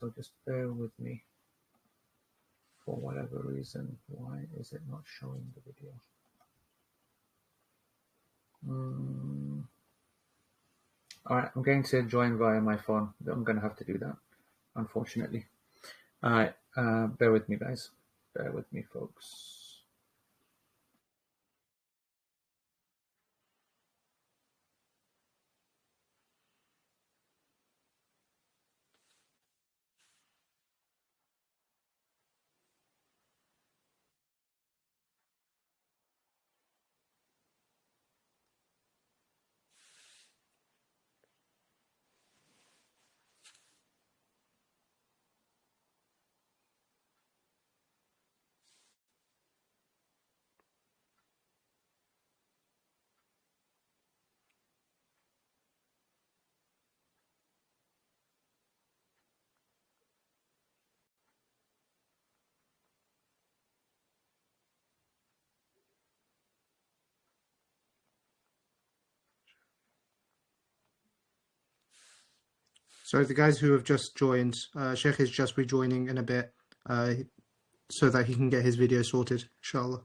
So just bear with me. For whatever reason, why is it not showing the video? All right, I'm going to join via my phone. I'm going to have to do that, unfortunately. All right, bear with me, guys. Bear with me, folks. So the guys who have just joined, Sheikh is just rejoining in a bit so that he can get his video sorted, inshallah.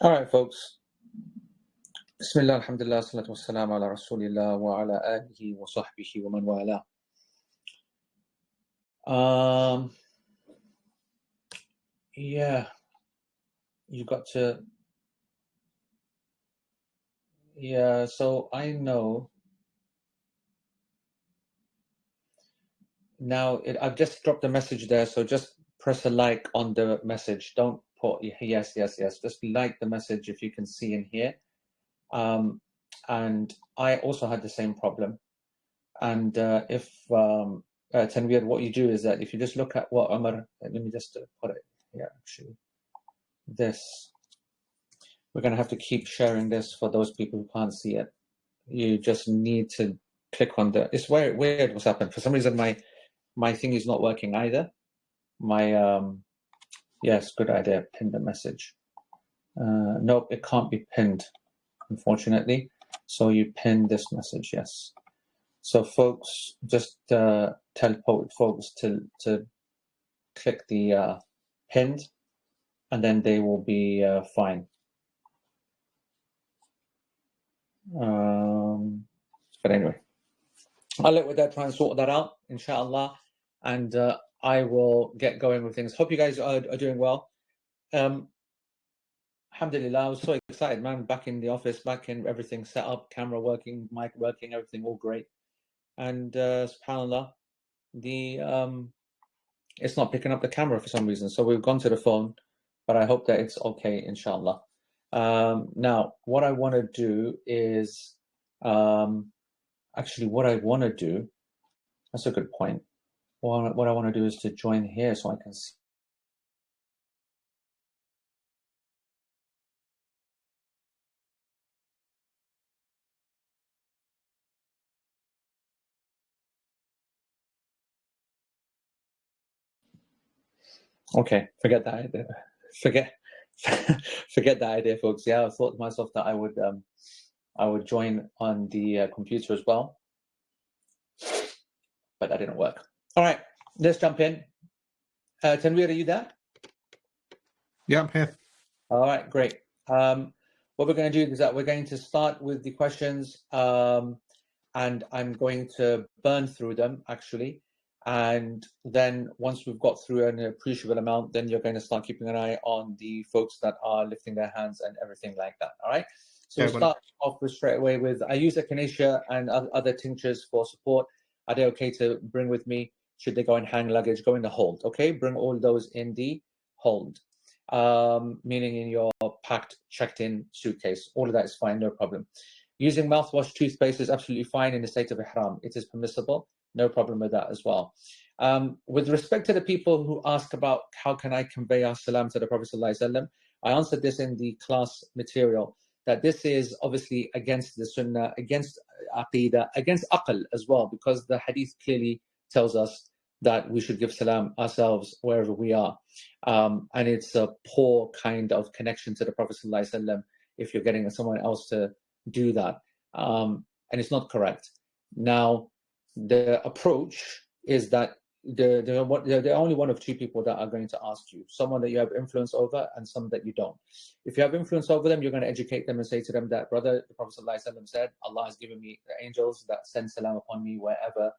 All right, folks. Bismillah, alhamdulillah, salatu wassalamu ala rasulillah wa ala alihi wa sahbihi wa man wala. Yeah, you got to. Yeah, so I know now. I've just dropped a message there, so just press a like on the message. Don't put yes. Just like the message if you can see in here. And I also had the same problem. And if Tanveer, what you do is that if you just look at what Umar, let me just put it here actually. This, we're going to have to keep sharing this for those people who can't see it. You just need to click on the. It's weird what's happened. For some reason, my thing is not working either. My yes, good idea. Pin the message. Nope, it can't be pinned, unfortunately. So you pin this message, yes. So folks, just tell folks to click the pinned, and then they will be fine. But anyway, I'll let with that try and sort that out, inshallah, and I will get going with things. Hope you guys are doing well. Alhamdulillah, I was so excited, man. Back in the office, back in everything set up, camera working, mic working, everything all great. And subhanallah, it's not picking up the camera for some reason. So we've gone to the phone, but I hope that it's okay, inshallah. Now, what I want to do is, actually, what I want to do, that's a good point. What I want to do is to join here so I can see. Okay, forget that idea. Forget that idea, folks. Yeah, I thought to myself that I would join on the computer as well, but that didn't work. All right, let's jump in. Tanveer, are you there? Yeah, I'm here. All right, great. What we're going to do is that we're going to start with the questions, and I'm going to burn through them, actually. And then once we've got through an appreciable amount, then you're going to start keeping an eye on the folks that are lifting their hands and everything like that, all right? So we'll start off with straight away with, I use echinacea and other tinctures for support. Are they okay to bring with me? Should they go in hand luggage? Go in the hold, okay? Bring all those in the hold. meaning in your packed, checked-in suitcase. All of that is fine, no problem. Using mouthwash, toothpaste is absolutely fine in the state of ihram. It is permissible, no problem with that as well. With respect to the people who ask about how can I convey our salam to the Prophet ﷺ, I answered this in the class material, that this is obviously against the sunnah, against aqidah, against aql as well, because the hadith clearly tells us that we should give salam ourselves wherever we are. And it's a poor kind of connection to the Prophet ﷺ if you're getting someone else to do that. And it's not correct. Now, the approach is that they're only one of two people that are going to ask you, someone that you have influence over and some that you don't. If you have influence over them, you're going to educate them and say to them that, brother, the Prophet ﷺ said, Allah has given me the angels that send salam upon me wherever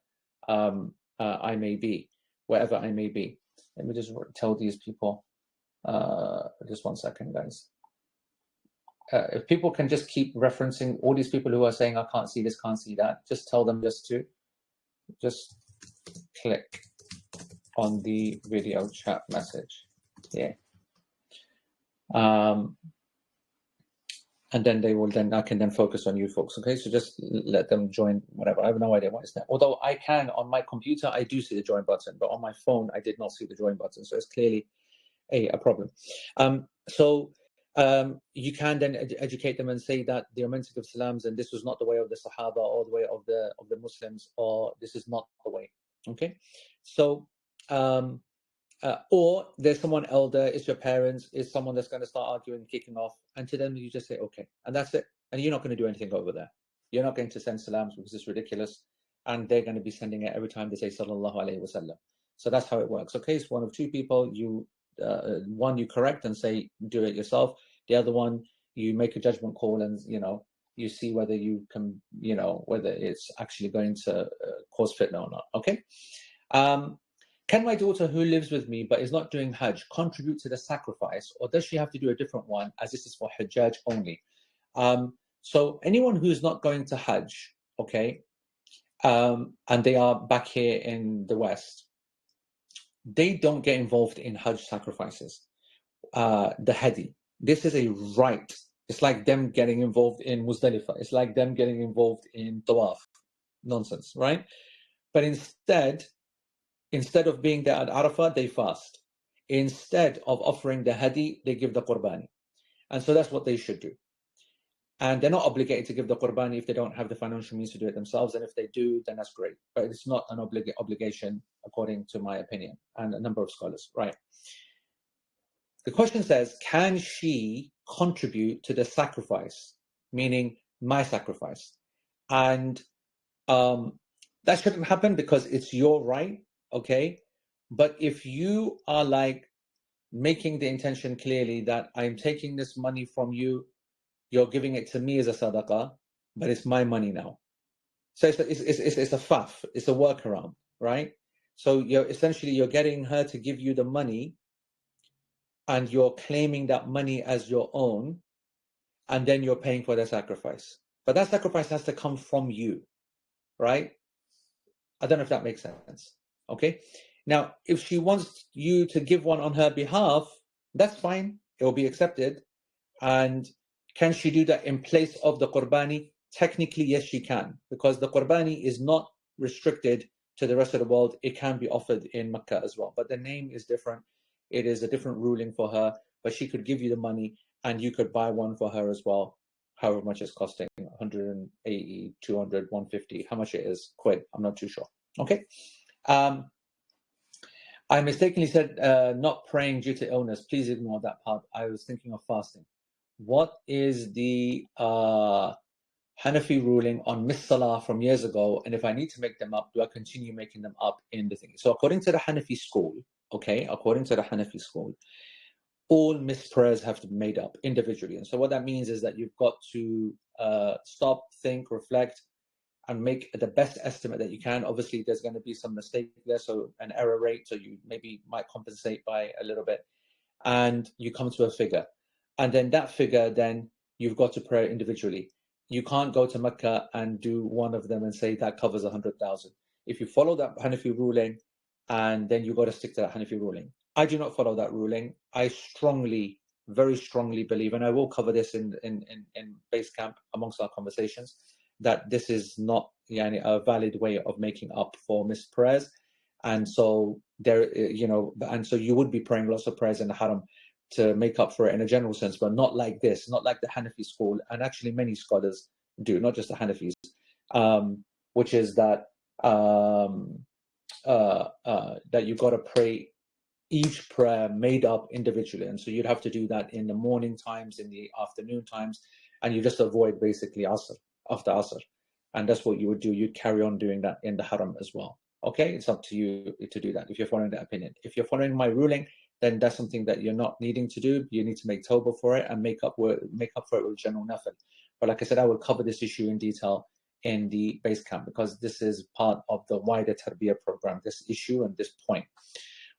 I may be, wherever I may be. Let me just tell these people, just 1 second, guys. If people can just keep referencing all these people who are saying, I can't see this, can't see that, just tell them just to click on the video chat message here. And then I can then focus on you folks. Okay, so just let them join whatever. I have no idea what it's there. Although I can, on my computer, I do see the join button, but on my phone, I did not see the join button. So it's clearly a problem. You can then educate them and say that they're meant to give salams, and this was not the way of the Sahaba or the way of the Muslims, or this is not the way. Okay, so or there's someone elder, it's your parents, it's someone that's going to start arguing, kicking off, and to them you just say okay, and that's it, and you're not going to do anything over there. You're not going to send salams because it's ridiculous, and they're going to be sending it every time they say sallallahu alaihi wasallam. So that's how it works. Okay, it's one of two people. One you correct and say do it yourself. The other one you make a judgment call and you see whether you can whether it's actually going to cause fitna or not. Okay. Can my daughter who lives with me but is not doing Hajj contribute to the sacrifice, or does she have to do a different one as this is for Hajjaj only? So anyone who's not going to Hajj, okay, and they are back here in the West, they don't get involved in Hajj sacrifices. The Hadi. This is a right. It's like them getting involved in Muzdalifah. It's like them getting involved in Tawaf. Nonsense, right? But instead of being there at Arafah, they fast. Instead of offering the Hadi, they give the Qurbani. And so that's what they should do. And they're not obligated to give the Qurbani if they don't have the financial means to do it themselves. And if they do, then that's great. But it's not an obligation, according to my opinion and a number of scholars, right? The question says, can she contribute to the sacrifice, meaning my sacrifice? And that shouldn't happen because it's your right, okay? But if you are like making the intention clearly that I'm taking this money from you, you're giving it to me as a sadaqah, but it's my money now. So it's a faff, it's a workaround, right? So you're getting her to give you the money, and you're claiming that money as your own, and then you're paying for the sacrifice. But that sacrifice has to come from you, right? I don't know if that makes sense. Okay. Now, if she wants you to give one on her behalf, that's fine. It will be accepted. And can she do that in place of the Qurbani? Technically, yes, she can, because the Qurbani is not restricted to the rest of the world. It can be offered in Mecca as well, but the name is different. It is a different ruling for her, but she could give you the money and you could buy one for her as well, however much it's costing, 180, 200, 150, how much it is, quid, I'm not too sure. Okay. I mistakenly said not praying due to illness. Please ignore that part. I was thinking of fasting. What is the Hanafi ruling on missed salah from years ago? And if I need to make them up, do I continue making them up in the thing? So according to the Hanafi school, okay, according to the Hanafi school, all missed prayers have to be made up individually. And so what that means is that you've got to stop, think, reflect, and make the best estimate that you can. Obviously, there's going to be some mistake there, so an error rate, so you maybe might compensate by a little bit. And you come to a figure. And then that figure, then you've got to pray individually. You can't go to Mecca and do one of them and say that covers 100,000. If you follow that Hanafi ruling, and then you got to stick to that Hanafi ruling. I do not follow that ruling. I strongly, very strongly believe, and I will cover this in base camp amongst our conversations, that this is not a valid way of making up for missed prayers. And so and so you would be praying lots of prayers in the haram to make up for it in a general sense, but not like this, not like the Hanafi school, and actually many scholars do, not just the Hanafis, which is that that you've got to pray each prayer made up individually, and so you'd have to do that in the morning times, in the afternoon times, and you just avoid basically Asr, after Asr, and that's what you would do. You'd carry on doing that in the haram as well. Okay, it's up to you to do that if you're following that opinion. If you're following my ruling, then that's something that you're not needing to do. You need to make tawbah for it and make up for it with general nafil. But like I said, I will cover this issue in detail in the base camp, because this is part of the wider tarbiyah program, this issue and this point.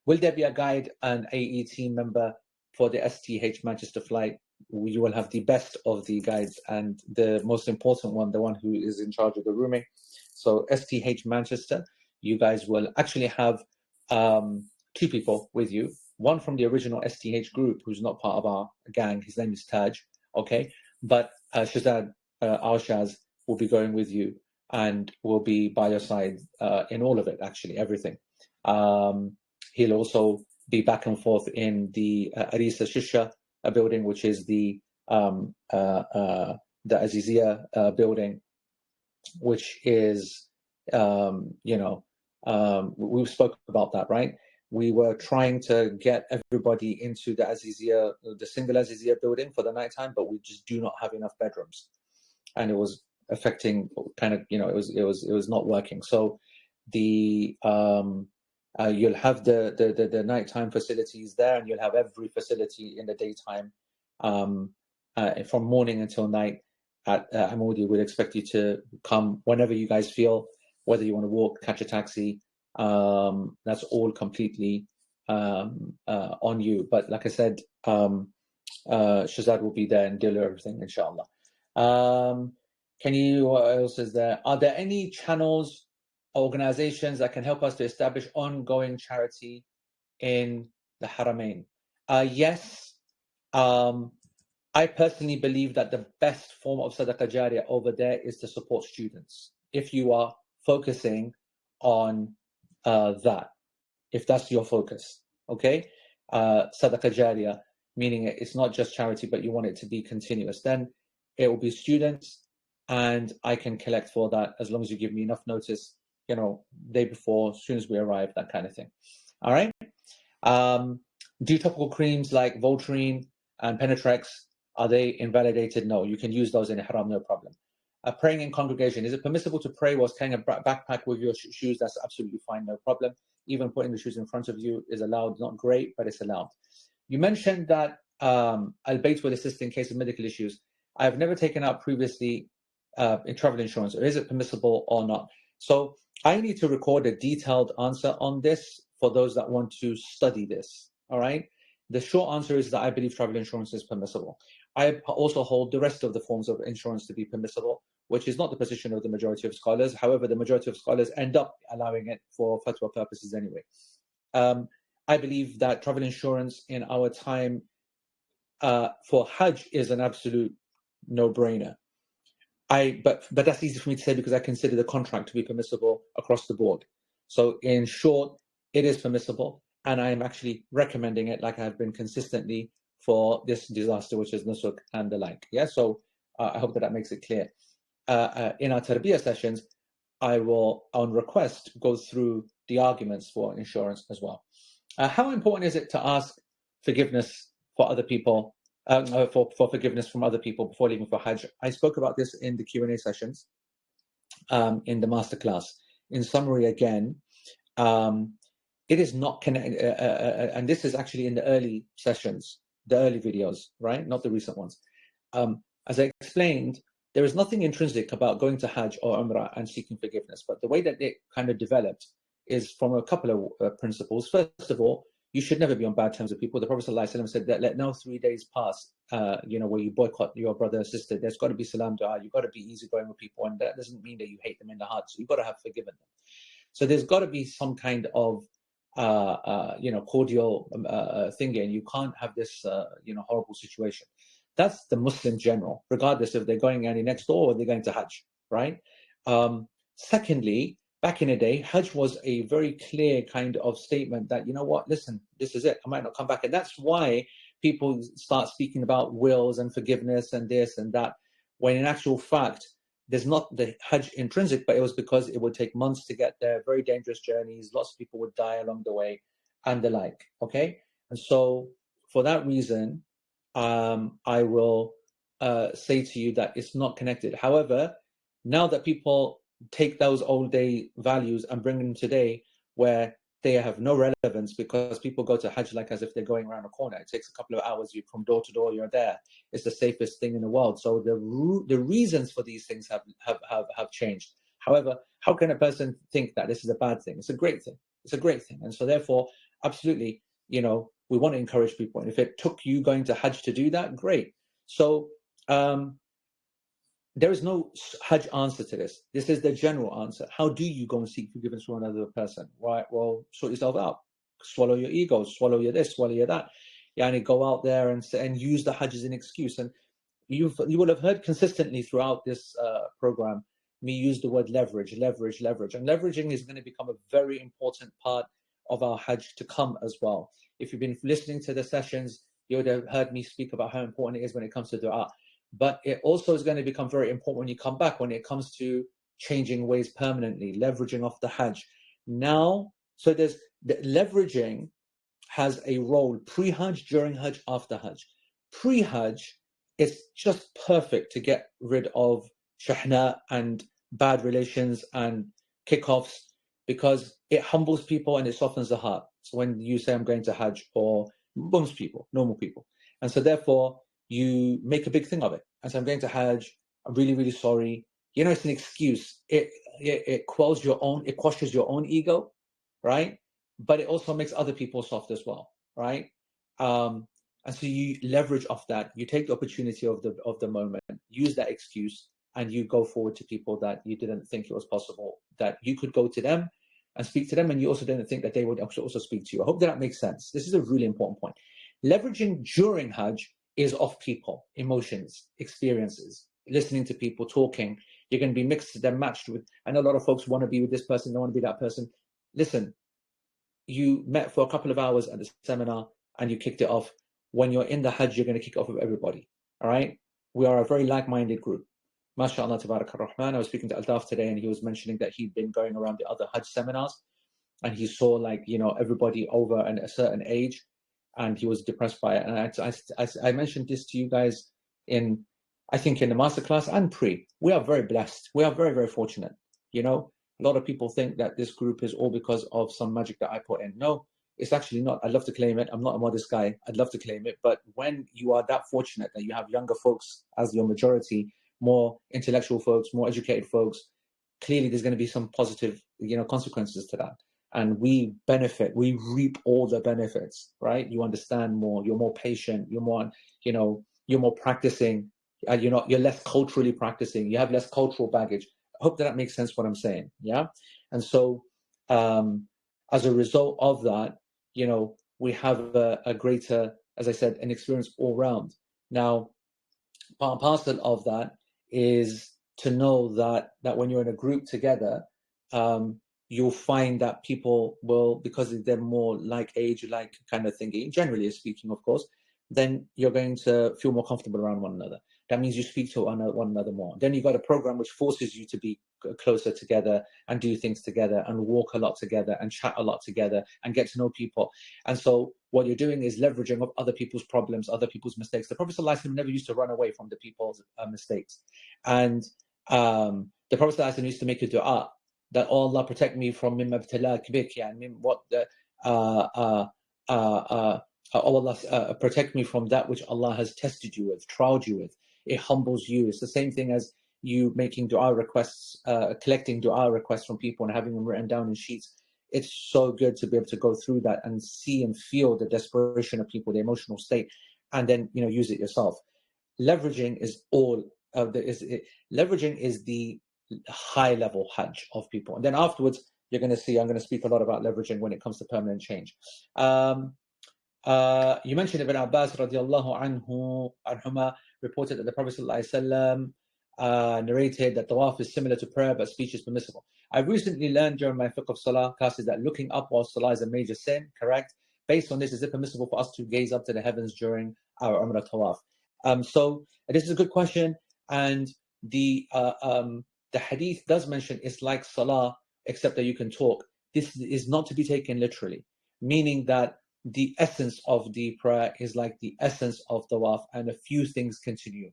Will there be a guide and AE team member for the STH Manchester flight? You will have the best of the guides and the most important one, the one who is in charge of the rooming. So STH Manchester, you guys will actually have 2 people with you. One from the original STH group, who's not part of our gang. His name is Taj. Okay, but Shazad Al-Shaz will be going with you and will be by your side in all of it. Actually, everything. He'll also be back and forth in the Arisa Shisha building, which is the Azizia building, which is, we spoke about that, right? We were trying to get everybody into the Azizia, the single Azizia building for the nighttime, but we just do not have enough bedrooms, and it was affecting kind of, it was not working. So the you'll have the nighttime facilities there, and you'll have every facility in the daytime from morning until night at Amoudi. We'd expect you to come whenever you guys feel, whether you want to walk, catch a taxi. That's all completely on you. But like I said, Shazad will be there and deal with everything, inshallah. What else is there? Are there any channels, organizations that can help us to establish ongoing charity in the Haramain? Yes. I personally believe that the best form of Sadaqah Jariyah over there is to support students. If you are focusing on that, if that's your focus, okay? Sadaqah Jariyah, meaning it's not just charity, but you want it to be continuous, then it will be students, and I can collect for that as long as you give me enough notice, day before, as soon as we arrive, that kind of thing. All right? Do topical creams like Voltaren and Penetrex, are they invalidated? No, you can use those in Ihram, no problem. Praying in congregation, is it permissible to pray whilst carrying a backpack with your shoes? That's absolutely fine, no problem. Even putting the shoes in front of you is allowed. Not great, but it's allowed. You mentioned that Al-Bayt will assist in case of medical issues. I have never taken out previously in travel insurance, or is it permissible or not? So I need to record a detailed answer on this for those that want to study this, all right? The short answer is that I believe travel insurance is permissible. I also hold the rest of the forms of insurance to be permissible, which is not the position of the majority of scholars. However, the majority of scholars end up allowing it for fatwa purposes anyway. I believe that travel insurance in our time for Hajj is an absolute no-brainer. But that's easy for me to say because I consider the contract to be permissible across the board. So in short, it is permissible, and I am actually recommending it, like I have been consistently for this disaster, which is Nusuk and the like. Yeah, so I hope that makes it clear. In our Tarbiyah sessions, I will, on request, go through the arguments for insurance as well. How important is it to ask forgiveness for other people, for forgiveness from other people before leaving for Hajj? I spoke about this in the Q&A sessions, in the masterclass. In summary, again, it is not connected, and this is actually in the early sessions, the early videos, right? Not the recent ones. As I explained, there is nothing intrinsic about going to Hajj or Umrah and seeking forgiveness, but the way that it kind of developed is from a couple of principles. First of all, you should never be on bad terms with people. The Prophet ﷺ said that let no 3 days pass, where you boycott your brother or sister. There's got to be salam dua. You've got to be easygoing with people, and that doesn't mean that you hate them in the heart. So you've got to have forgiven them. So there's got to be some kind of cordial thingy, and you can't have this horrible situation. That's the Muslim general, regardless if they're going any next door or they're going to Hajj, right? Secondly, back in the day, Hajj was a very clear kind of statement that, you know what, listen, this is it, I might not come back. And that's why people start speaking about wills and forgiveness and this and that, when in actual fact, there's not the Hajj intrinsic, but it was because it would take months to get there, very dangerous journeys, lots of people would die along the way, and the like, okay? And so for that reason, I will say to you that it's not connected. However, now that people take those old day values and bring them today, where they have no relevance, because people go to Hajj like as if they're going around a corner. It takes a couple of hours. You from door to door, you're there. It's the safest thing in the world. So the reasons for these things have changed. However, how can a person think that this is a bad thing? It's a great thing. It's a great thing. And so therefore, absolutely, we want to encourage people. And if it took you going to Hajj to do that, great. So there is no Hajj answer to this. This is the general answer. How do you go and seek forgiveness from another person? Right? Well, sort yourself out. Swallow your ego. Swallow your this. Swallow your that. Yani go out there and use the Hajj as an excuse. And you will have heard consistently throughout this program me use the word leverage. And leveraging is going to become a very important part of our Hajj to come as well. If you've been listening to the sessions, you would have heard me speak about how important it is when it comes to dua. But it also is going to become very important when you come back, when it comes to changing ways permanently, leveraging off the Hajj. Now, so there's the leveraging has a role pre-Hajj, during Hajj, after Hajj. Pre-Hajj, it's just perfect to get rid of shahna and bad relations and kickoffs, because it humbles people and it softens the heart. So when you say I'm going to Hajj, or most people, normal people. And so therefore, you make a big thing of it. And so I'm going to Hajj, I'm really, really sorry. It's an excuse. It quashes your own ego, right? But it also makes other people soft as well, right? And so you leverage off that. You take the opportunity of the moment, use that excuse, and you go forward to people that you didn't think it was possible, that you could go to them and speak to them, and you also didn't think that they would also speak to you. I hope that makes sense. This is a really important point. Leveraging during Hajj is off people, emotions, experiences, listening to people talking. You're going to be mixed and matched with. I know a lot of folks want to be with this person, don't want to be that person. Listen, you met for a couple of hours at the seminar and you kicked it off. When you're in the Hajj, you're going to kick it off with everybody. All right? We are a very like-minded group. MashaAllah, Tabarak ar-Rahman. I was speaking to Altaf today, and he was mentioning that he'd been going around the other Hajj seminars, and he saw everybody over a certain age, and he was depressed by it. And I mentioned this to you guys I think in the masterclass and pre. We are very blessed. We are very, very fortunate. A lot of people think that this group is all because of some magic that I put in. No, it's actually not. I'd love to claim it. I'm not a modest guy. I'd love to claim it. But when you are that fortunate that you have younger folks as your majority, more intellectual folks, more educated folks, clearly there's going to be some positive, consequences to that. And we benefit, we reap all the benefits, right? You understand more, you're more patient, you're more, you're more practicing, you're less culturally practicing, you have less cultural baggage. I hope that makes sense what I'm saying, yeah? And so as a result of that, we have a greater, as I said, an experience all round. Now, part and parcel of that is to know that when you're in a group together, you'll find that people will, because they're more like age, like kind of thinking, generally speaking, of course, then you're going to feel more comfortable around one another. That means you speak to one another more. Then you've got a program which forces you to be closer together and do things together and walk a lot together and chat a lot together and get to know people. And so what you're doing is leveraging of other people's problems, other people's mistakes. The Prophet ﷺ never used to run away from the people's mistakes. And the Prophet ﷺ used to make a dua that, oh Allah, protect me from mimma ibtalak bik, what the oh Allah, protect me from that which Allah has tested you with, trialed you with. It humbles you. It's the same thing as you making dua requests, collecting dua requests from people and having them written down in sheets. It's so good to be able to go through that and see and feel the desperation of people, the emotional state, and then use it yourself. Leveraging is leveraging is the high level Hajj of people, and then afterwards you're going to see I'm going to speak a lot about leveraging when it comes to permanent change. You mentioned Ibn Abbas radiallahu anhuma reported that the Prophet ﷺ, narrated that tawaf is similar to prayer, but speech is permissible. I recently learned during my fiqh of salah classes that looking up while salah is a major sin, correct? Based on this, is it permissible for us to gaze up to the heavens during our Umrah tawaf? So this is a good question, and the hadith does mention it's like salah, except that you can talk. This is not to be taken literally, meaning that the essence of the prayer is like the essence of tawaf, and a few things continue.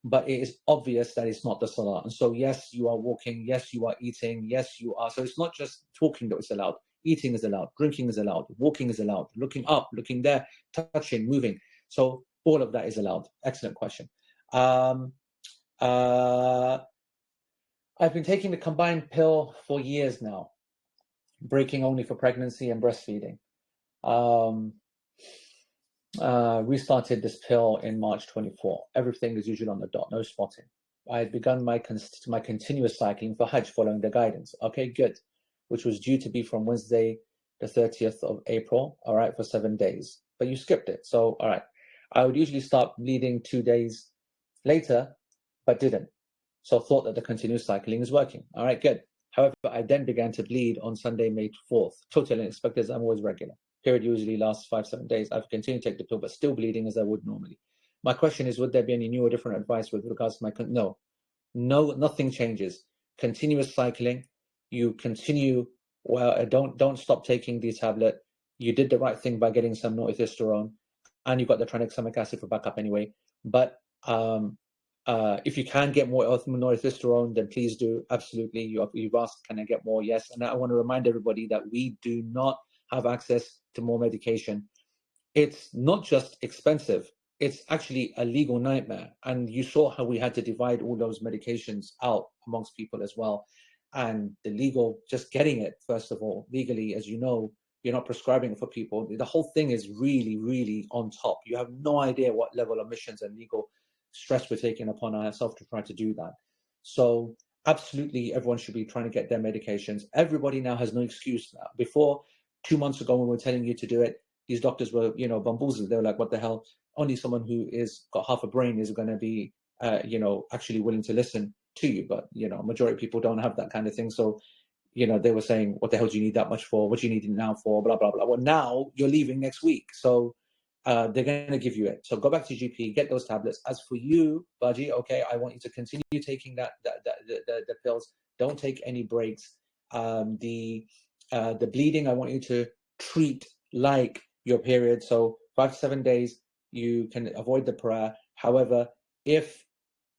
But it is obvious that it's not the salah. And so, yes, you are walking, yes, you are eating, yes, you are. So it's not just talking that is allowed. Eating is allowed, drinking is allowed, walking is allowed, looking up, looking there, touching, moving. So all of that is allowed. Excellent question. I've been taking the combined pill for years now, breaking only for pregnancy and breastfeeding. Restarted this pill in March 24. Everything is usually on the dot, no spotting. I had begun my continuous cycling for Hajj following the guidance. Okay, good. Which was due to be from Wednesday, the 30th of April, all right, for 7 days. But you skipped it, so all right. I would usually start bleeding 2 days later, but didn't. So thought that the continuous cycling is working. All right, good. However, I then began to bleed on Sunday, May 4th. Totally unexpected, as I'm always regular. Period usually lasts 5-7 days. I've continued to take the pill, but still bleeding as I would normally. My question is, would there be any new or different advice with regards to my... No, nothing changes. Continuous cycling. You continue, well, don't stop taking the tablet. You did the right thing by getting some norethistérone, and you've got the tranexamic acid for backup anyway. But if you can get more norethistérone, then please do. Absolutely. You've asked, can I get more? Yes. And I want to remind everybody that we do not have access to more medication. It's not just expensive, it's actually a legal nightmare. And you saw how we had to divide all those medications out amongst people as well. And the legal, just getting it, first of all, legally, as you know, you're not prescribing it for people. The whole thing is really, really on top. You have no idea what level of missions and legal stress we're taking upon ourselves to try to do that. So absolutely, everyone should be trying to get their medications. Everybody now has no excuse now. Before, 2 months ago, when we were telling you to do it, these doctors were, bamboozled. They were like, what the hell? Only someone who is got half a brain is going to be, actually willing to listen to you. But, majority of people don't have that kind of thing. So, they were saying, what the hell do you need that much for? What do you need it now for? Blah, blah, blah. Well, now you're leaving next week. So they're going to give you it. So go back to GP, get those tablets. As for you, Baji, okay, I want you to continue taking the pills. Don't take any breaks. The bleeding, I want you to treat like your period. So 5 to 7 days, you can avoid the prayer. However, if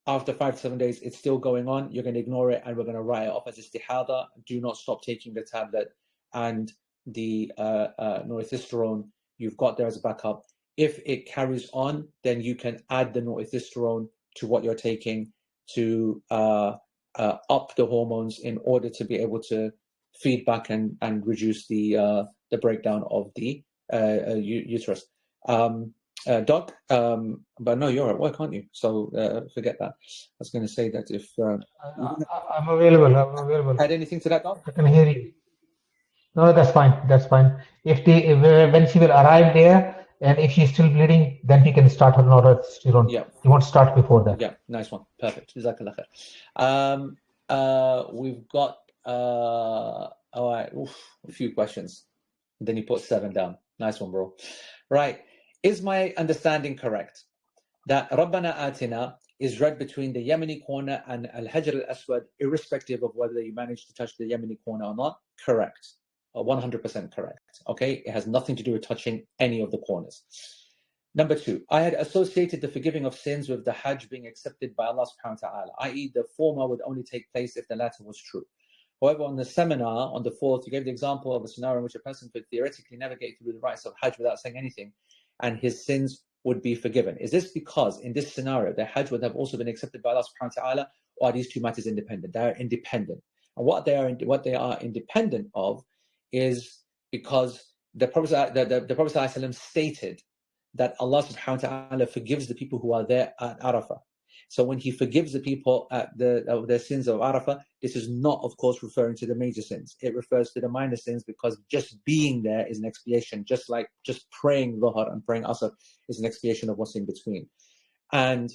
after 5 to 7 days it's still going on, you're going to ignore it, and we're going to write it off as istihada. Do not stop taking the tablet, and the norethistérone you've got there as a backup. If it carries on, then you can add the norethistérone to what you're taking to up the hormones in order to be able to feed back and reduce the breakdown of the uterus. Doc, but no, you're at work, aren't you? So forget that. I was going to say that if I'm available. Add anything to that, Doc? I can hear you. No, that's fine. That's fine. When she will arrive there, and if she's still bleeding, then he can start her norethistérone. Yeah. He won't start before that. Yeah, nice one. Perfect. Jazakallah khair. We've got all right. A few questions. Then you put 7 down. Nice one, bro. Right. Is my understanding correct that Rabbana Atina is read between the Yemeni corner and Al-Hajr al-Aswad, irrespective of whether you manage to touch the Yemeni corner or not? Correct. 100% correct. Okay? It has nothing to do with touching any of the corners. Number 2, I had associated the forgiving of sins with the Hajj being accepted by Allah subhanahu wa ta'ala, i.e. the former would only take place if the latter was true. However, on the seminar, on the 4th, you gave the example of a scenario in which a person could theoretically navigate through the rites of Hajj without saying anything, and his sins would be forgiven. Is this because in this scenario, the Hajj would have also been accepted by Allah subhanahu wa ta'ala, or are these two matters independent? They are independent. And what they are independent of is because the Prophet ﷺ stated that Allah subhanahu wa ta'ala forgives the people who are there at Arafah. So when he forgives the people at their sins of Arafah, this is not, of course, referring to the major sins. It refers to the minor sins, because just being there is an expiation, just like just praying Dhuhr and praying Asr is an expiation of what's in between. And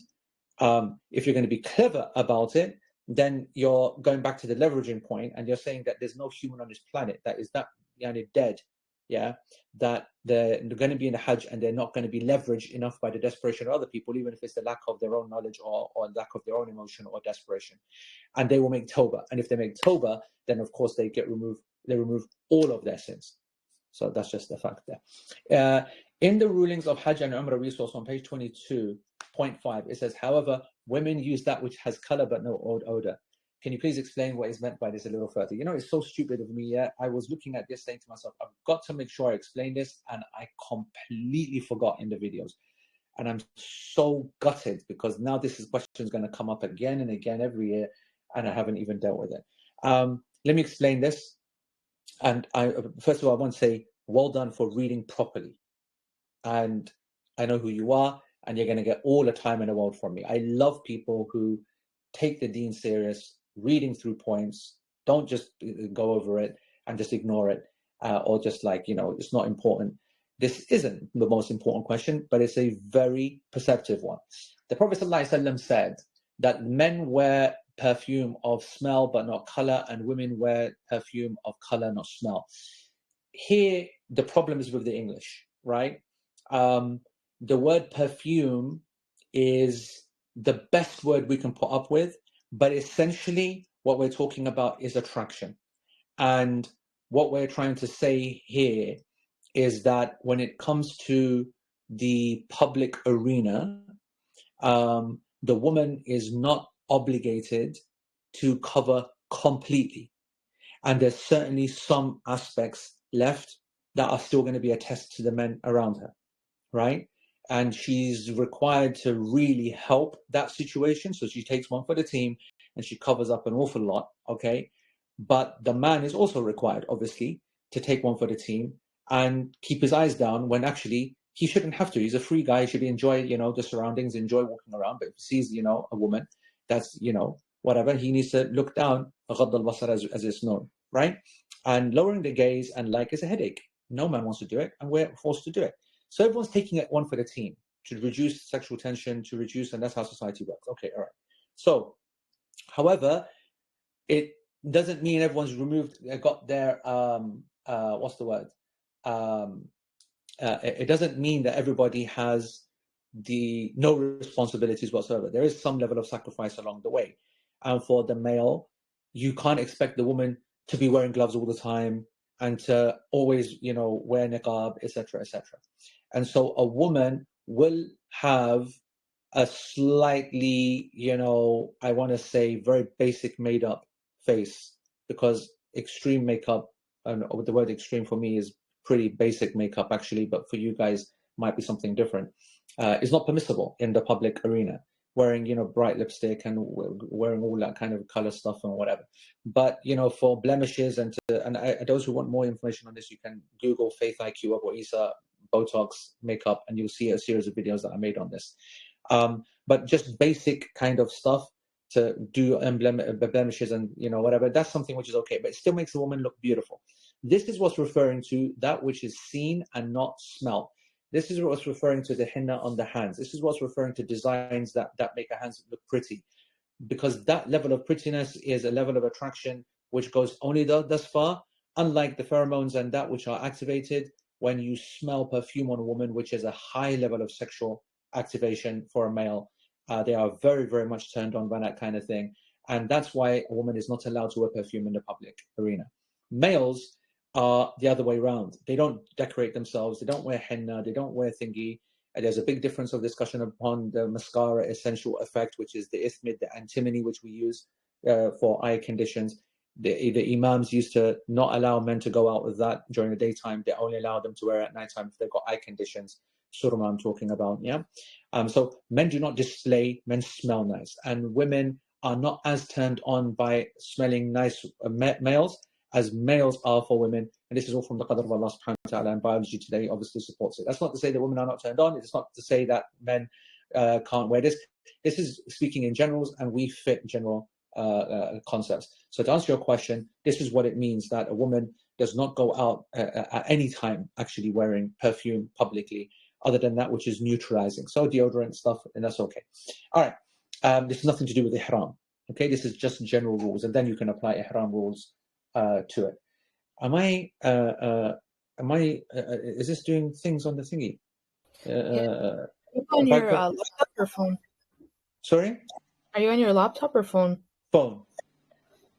if you're going to be clever about it, then you're going back to the leveraging point, and you're saying that there's no human on this planet that is that dead, that they're going to be in the Hajj and they're not going to be leveraged enough by the desperation of other people, even if it's the lack of their own knowledge or lack of their own emotion or desperation. And they will make tawbah. And if they make tawbah, then of course they remove all of their sins. So that's just the fact there. In the rulings of Hajj and Umrah resource on page 22.5, it says, however, women use that which has color but no odor. Can you please explain what is meant by this a little further? It's so stupid of me. I was looking at this saying to myself, I've got to make sure I explain this, and I completely forgot in the videos. And I'm so gutted, because now this question is going to come up again and again every year, and I haven't even dealt with it. Let me explain this. And first of all, I want to say well done for reading properly. And I know who you are, and you're going to get all the time in the world from me. I love people who take the deen serious, reading through points, don't just go over it and just ignore it, or just it's not important. This isn't the most important question, but it's a very perceptive one. The Prophet ﷺ said that men wear perfume of smell but not color, and women wear perfume of color, not smell. Here, the problem is with the English, right? The word perfume is the best word we can put up with, but essentially what we're talking about is attraction. And what we're trying to say here is that when it comes to the public arena, the woman is not obligated to cover completely. And there's certainly some aspects left that are still going to be a test to the men around her, right? And she's required to really help that situation. So she takes one for the team and she covers up an awful lot, okay? But the man is also required, obviously, to take one for the team and keep his eyes down when actually he shouldn't have to. He's a free guy. He should enjoy, the surroundings, enjoy walking around. But if he sees, a woman that's, whatever, he needs to look down, as it's known, right? And lowering the gaze and is a headache. No man wants to do it, and we're forced to do it. So everyone's taking it one for the team to reduce sexual tension, and that's how society works. Okay, all right. So, however, it doesn't mean everyone's got their, what's the word? It doesn't mean that everybody has no responsibilities whatsoever. There is some level of sacrifice along the way. And for the male, you can't expect the woman to be wearing gloves all the time and to always, wear niqab, etc., etc. And so a woman will have a slightly, I want to say very basic made up face, because extreme makeup, and the word extreme for me is pretty basic makeup actually, but for you guys might be something different. It's not permissible in the public arena. Wearing, bright lipstick and wearing all that kind of color stuff and whatever. But, for blemishes and those who want more information on this, you can Google Faith IQ Abu Isa Botox makeup, and you'll see a series of videos that I made on this. But just basic kind of stuff to do blemishes and, whatever, that's something which is okay, but it still makes a woman look beautiful. This is what's referring to that which is seen and not smelled. This is what's referring to the henna on the hands. This is what's referring to designs that make our hands look pretty. Because that level of prettiness is a level of attraction which goes only thus far, unlike the pheromones and that which are activated when you smell perfume on a woman, which is a high level of sexual activation for a male. They are very, very much turned on by that kind of thing. And that's why a woman is not allowed to wear perfume in the public arena. Males are the other way around. They don't decorate themselves. They don't wear henna. They don't wear thingy. And there's a big difference of discussion upon the mascara essential effect, which is the ithmid, the antimony, which we use for eye conditions. The imams used to not allow men to go out with that during the daytime. They only allow them to wear it at nighttime if they've got eye conditions. Surma I'm talking about, yeah? So men do not display, men smell nice. And women are not as turned on by smelling nice males as males are for women. And this is all from the qadr of Allah subhanahu wa ta'ala, and biology today obviously supports it. That's not to say that women are not turned on. It's not to say that men can't wear this. This is speaking in generals, and we fit general concepts. So to answer your question, this is what it means that a woman does not go out at any time actually wearing perfume publicly, other than that which is neutralizing. So deodorant stuff, and that's okay. All right. This has nothing to do with ihram. Okay, this is just general rules, and then you can apply ihram rules to it. Is this doing things on the thingy? Are you on your laptop or phone? Sorry? Are you on your laptop or phone? Phone.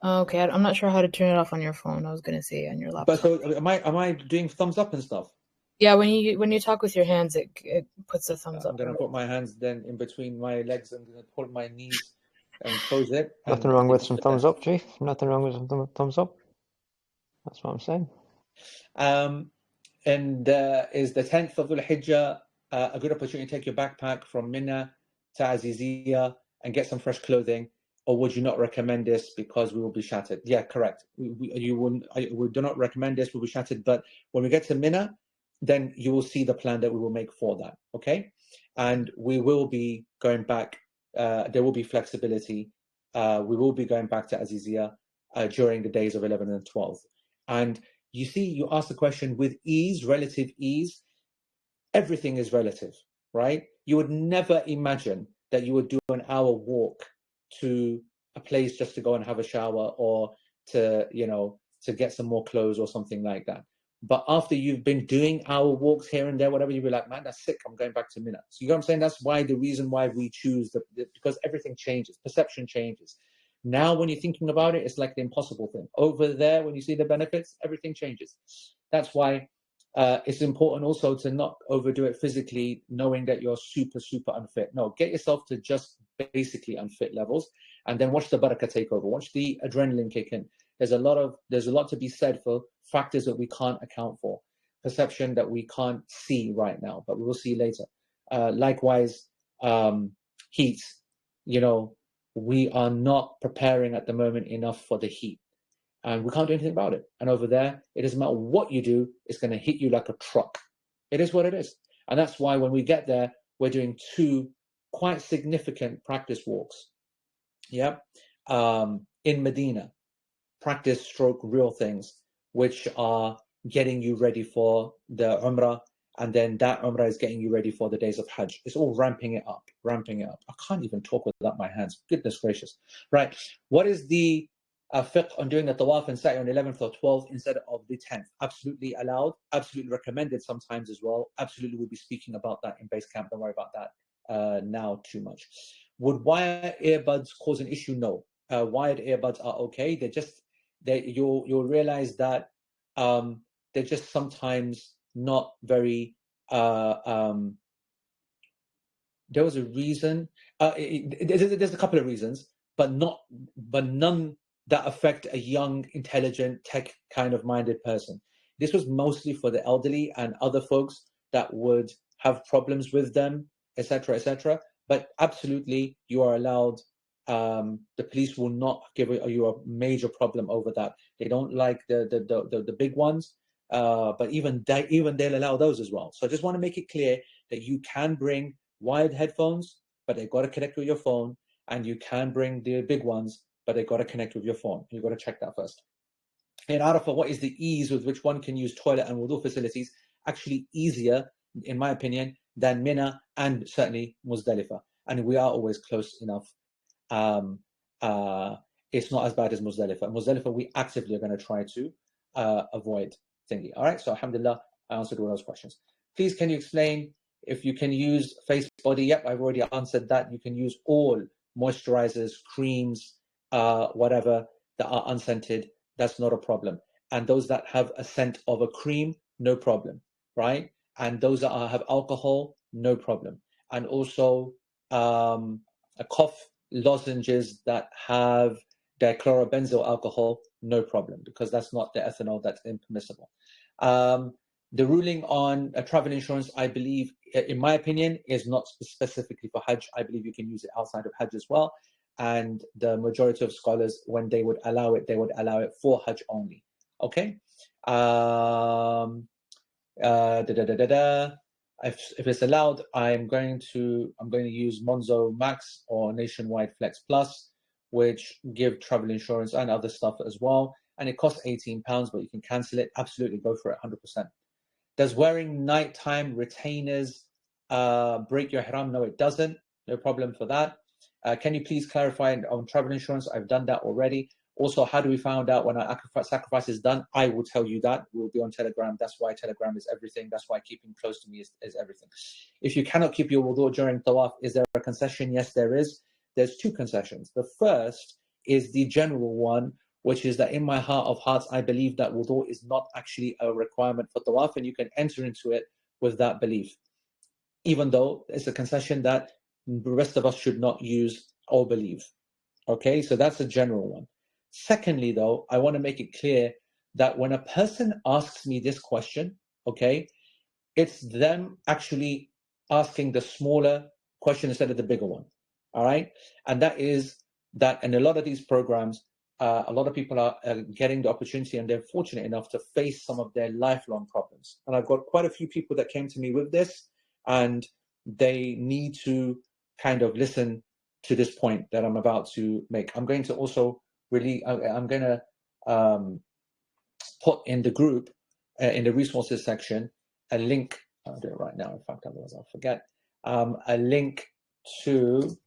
Oh, okay, I'm not sure how to turn it off on your phone. I was gonna say on your laptop. But so am I doing thumbs up and stuff? Yeah, when you talk with your hands, it puts a thumbs up. I'm gonna put my hands then in between my legs and gonna pull my knees and close it. Nothing wrong with some thumbs up, Chief. Nothing wrong with some thumbs up. That's what I'm saying. And is the 10th of Dhul Hijjah a good opportunity to take your backpack from Mina to Azizia and get some fresh clothing, or would you not recommend this because we will be shattered? Yeah, correct. We do not recommend this. We'll be shattered. But when we get to Mina, then you will see the plan that we will make for that. Okay, and we will be going back. There will be flexibility. We will be going back to Azizia during the days of 11 and 12. And you see, you ask the question with ease, relative ease. Everything is relative, right? You would never imagine that you would do an hour walk to a place just to go and have a shower, or to get some more clothes or something like that. But after you've been doing hour walks here and there, whatever, you'll be like, man, that's sick. I'm going back to Mina. So you know what I'm saying? That's why the reason why we choose because everything changes, perception changes. Now, when you're thinking about it, it's like the impossible thing. Over there, when you see the benefits, everything changes. That's why it's important also to not overdo it physically, knowing that you're super, super unfit. No, get yourself to just basically unfit levels, and then watch the barakah take over. Watch the adrenaline kick in. There's a lot to be said for factors that we can't account for, perception that we can't see right now, but we will see later. Likewise, heat. We are not preparing at the moment enough for the heat, and we can't do anything about it. And over there, it doesn't matter what you do, it's going to hit you like a truck. It is what it is. And that's why when we get there, we're doing 2 quite significant practice walks. Yeah. In Medina, practice stroke real things, which are getting you ready for the Umrah. And then that Umrah is getting you ready for the days of Hajj. It's all ramping it up. I can't even talk without my hands. Goodness gracious. Right. What is the fiqh on doing the tawaf and sa'i on 11th or 12th instead of the 10th? Absolutely allowed. Absolutely recommended sometimes as well. Absolutely, we'll be speaking about that in base camp. Don't worry about that now too much. Would wired earbuds cause an issue? No. Wired earbuds are okay. You'll realize that they're just sometimes not very there was a reason, there's a couple of reasons, but none that affect a young, intelligent, tech kind of minded person. This was mostly for the elderly and other folks that would have problems with them, etc., etc. But absolutely, you are allowed. The police will not give you a major problem over that. They don't like the big ones. But even they'll allow those as well. So I just want to make it clear that you can bring wired headphones, but they've got to connect with your phone, and you can bring the big ones, but they've got to connect with your phone. You've got to check that first. In Arafah, what is the ease with which one can use toilet and wudu facilities? Actually easier, in my opinion, than Mina and certainly Muzdalifah. And we are always close enough. It's not as bad as Muzdalifah. Muzdalifah, we actively are going to try to avoid thingy. All right, so alhamdulillah, I answered all those questions. Please, can you explain if you can use face body? Yep, I've already answered that. You can use all moisturizers, creams, whatever, that are unscented. That's not a problem. And those that have a scent of a cream, no problem, right? And those that have alcohol, no problem. And also a cough lozenges that have dichlorobenzyl alcohol, no problem, because that's not the ethanol, that's impermissible. The ruling on travel insurance, I believe, in my opinion, is not specifically for Hajj. I believe you can use it outside of Hajj as well. And the majority of scholars, when they would allow it, they would allow it for Hajj only. Okay? If it's allowed, I'm going to use Monzo Max or Nationwide Flex Plus, which give travel insurance and other stuff as well. And it costs £18, but you can cancel it. Absolutely, go for it, 100%. Does wearing nighttime retainers break your ihram? No, it doesn't. No problem for that. Can you please clarify on travel insurance? I've done that already. Also, how do we find out when our sacrifice is done? I will tell you that. We'll be on Telegram. That's why Telegram is everything. That's why keeping close to me is everything. If you cannot keep your wudu during tawaf, is there a concession? Yes, there is. There's two concessions. The first is the general one, which is that in my heart of hearts, I believe that wudu is not actually a requirement for tawaf, and you can enter into it with that belief, even though it's a concession that the rest of us should not use or believe. Okay, so that's a general one. Secondly, though, I want to make it clear that when a person asks me this question, okay, it's them actually asking the smaller question instead of the bigger one. All right, and that is that in a lot of these programs, a lot of people are getting the opportunity, and they're fortunate enough to face some of their lifelong problems. And I've got quite a few people that came to me with this, and they need to kind of listen to this point that I'm about to make. I'm going to also I'm going to put in the group, in the resources section, a link. I'll do it right now, in fact, otherwise I'll forget. A link to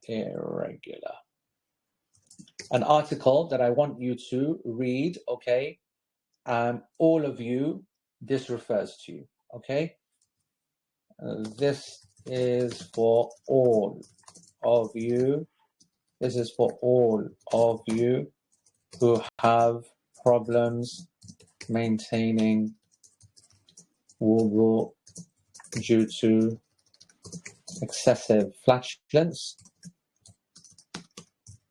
irregular. An article that I want you to read, okay? All of you, this refers to you, okay? This is for all of you. This is for all of you who have problems maintaining wudu due to excessive flatulence,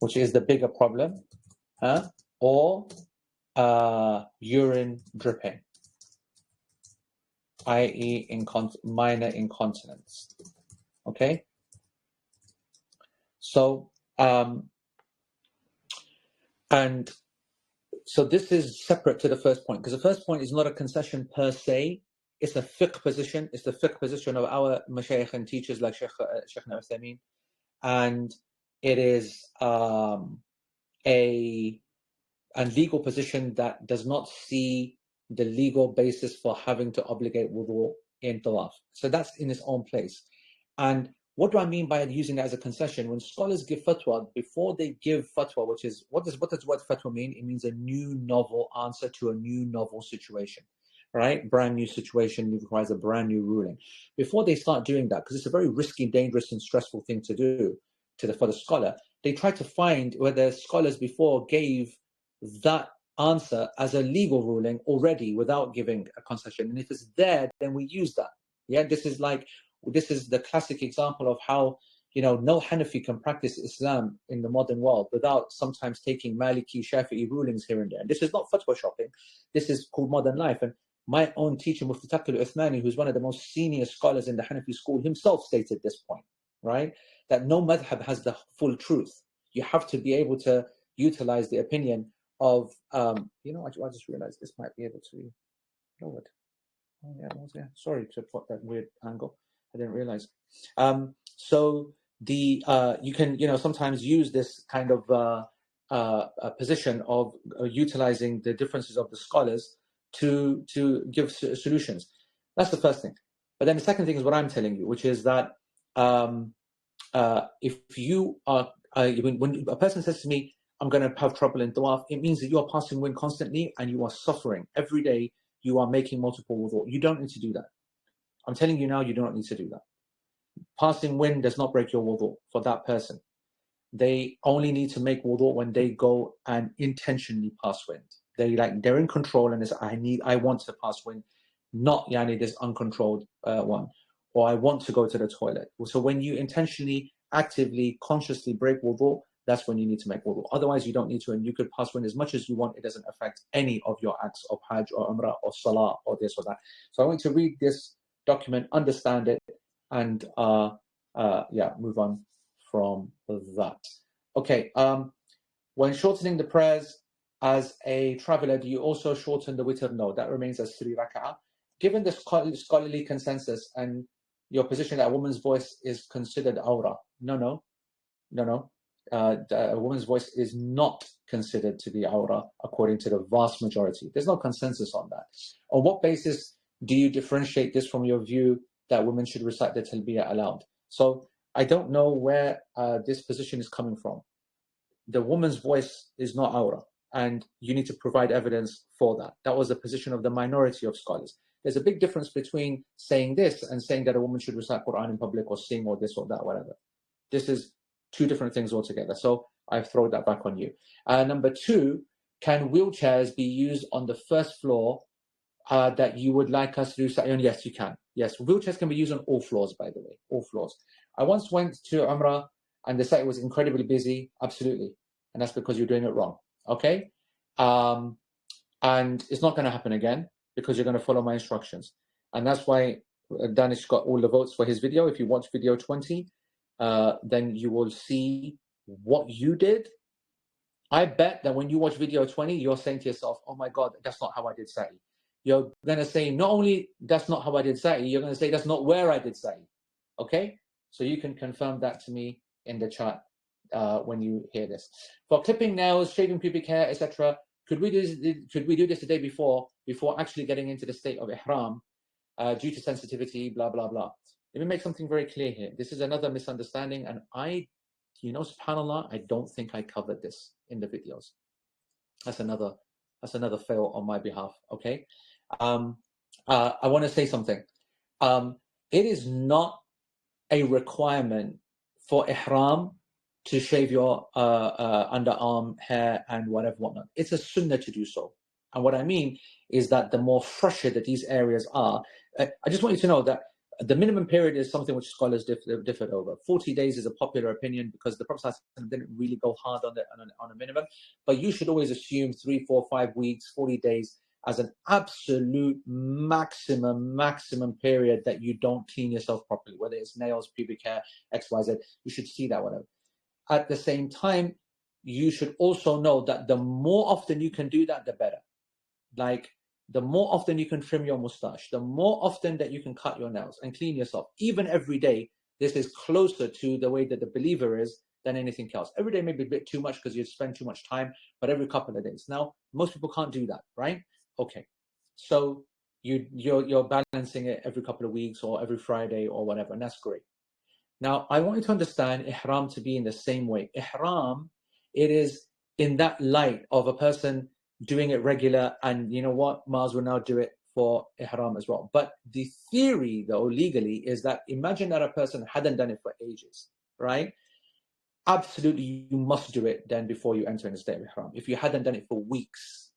which is the bigger problem, or urine dripping, i.e. minor incontinence. Okay? So, and so this is separate to the first point, because the first point is not a concession per se. It's a fiqh position. It's the fiqh position of our mashayikh and teachers like Sheikh Uthaymeen, and it is a legal position that does not see the legal basis for having to obligate wudu in tawaf. So that's in its own place. And what do I mean by using it as a concession? When scholars give fatwa, before they give fatwa, which is, what does fatwa mean? It means a new novel answer to a new novel situation, right? Brand new situation requires a brand new ruling. Before they start doing that, because it's a very risky, dangerous, and stressful thing to do for the scholar, they try to find whether scholars before gave that answer as a legal ruling already without giving a concession. And if it's there, then we use that. Yeah, this is the classic example of how, no Hanafi can practice Islam in the modern world without sometimes taking Maliki, Shafi'i rulings here and there. And this is not fatwa shopping. This is called modern life. And my own teacher, Mufti Taqi al-Uthmani, who's one of the most senior scholars in the Hanafi school, himself stated this point, right? That no madhab has the full truth. You have to be able to utilize the opinion of, I just realized this might be able to be lowered. Oh, yeah, it was, yeah. Sorry to put that weird angle. I didn't realize. So you can, sometimes use this kind of position of utilizing the differences of the scholars to give solutions. That's the first thing. But then the second thing is what I'm telling you, which is that if you are, when a person says to me, I'm going to have trouble in tawaf, it means that you are passing wind constantly and you are suffering. Every day you are making multiple wudu. You don't need to do that. I'm telling you now, you do not need to do that. Passing wind does not break your wudu for that person. They only need to make wudu when they go and intentionally pass wind. They're in control and it's, I want to pass wind, not this uncontrolled one, or I want to go to the toilet. So when you intentionally, actively, consciously break wudu, that's when you need to make wudu. Otherwise, you don't need to, and you could pass wind as much as you want. It doesn't affect any of your acts of Hajj or Umrah or Salah or this or that. So I want to read this document, understand it, and move on from that. Okay, when shortening the prayers as a traveler, do you also shorten the witr? No, that remains as 3 rak'ah. given the scholarly consensus and your position that a woman's voice is considered awra, no. A woman's voice is not considered to be awra according to the vast majority. There's no consensus on that. On what basis do you differentiate this from your view that women should recite the talbiyah aloud? So I don't know where this position is coming from. The woman's voice is not awra, and you need to provide evidence for that. That was the position of the minority of scholars. There's a big difference between saying this and saying that a woman should recite Quran in public or sing or this or that, whatever. This is two different things altogether. So I've thrown that back on you. Number two, can wheelchairs be used on the first floor that you would like us to do something on? Yes, you can. Yes, wheelchairs can be used on all floors, by the way, all floors. I once went to Umrah and the site was incredibly busy. Absolutely. And that's because you're doing it wrong. Okay? And it's not going to happen again because you're going to follow my instructions. And that's why Danish got all the votes for his video. If you watch video 20, then you will see what you did. I bet that when you watch video 20, you're saying to yourself, oh my God, that's not how I did Sa'i. You're going to say, not only that's not how I did Sa'i, you're going to say that's not where I did Sa'i. Okay? So you can confirm that to me in the chat when you hear this. For clipping nails, shaving pubic hair, etc., could we do this the day before actually getting into the state of ihram due to sensitivity, blah, blah, blah. Let me make something very clear here. This is another misunderstanding, and subhanAllah, I don't think I covered this in the videos. That's another fail on my behalf, okay? I want to say something. It is not a requirement for ihram to shave your underarm hair and whatnot. It's a sunnah to do so. And what I mean is that the more fresher that these areas are, I just want you to know that the minimum period is something which scholars differed over. 40 days is a popular opinion because the Prophet didn't really go hard on a minimum. But you should always assume 3, 4, 5 weeks, 40 days as an absolute maximum period that you don't clean yourself properly, whether it's nails, pubic hair, X, Y, Z. You should see that whatever. At the same time, you should also know that the more often you can do that, the better. Like, the more often you can trim your mustache, the more often that you can cut your nails and clean yourself, even every day, this is closer to the way that the believer is than anything else. Every day may be a bit too much because you spend too much time, but every couple of days. Now, most people can't do that, right? Okay. So you're balancing it every couple of weeks or every Friday or whatever, and that's great. Now, I want you to understand ihram to be in the same way. Ihram, it is in that light of a person doing it regular, and you know what, Mars will now do it for ihram as well. But the theory, though, legally, is that imagine that a person hadn't done it for ages, right? Absolutely, you must do it then before you enter in the state of ihram. If you hadn't done it for weeks,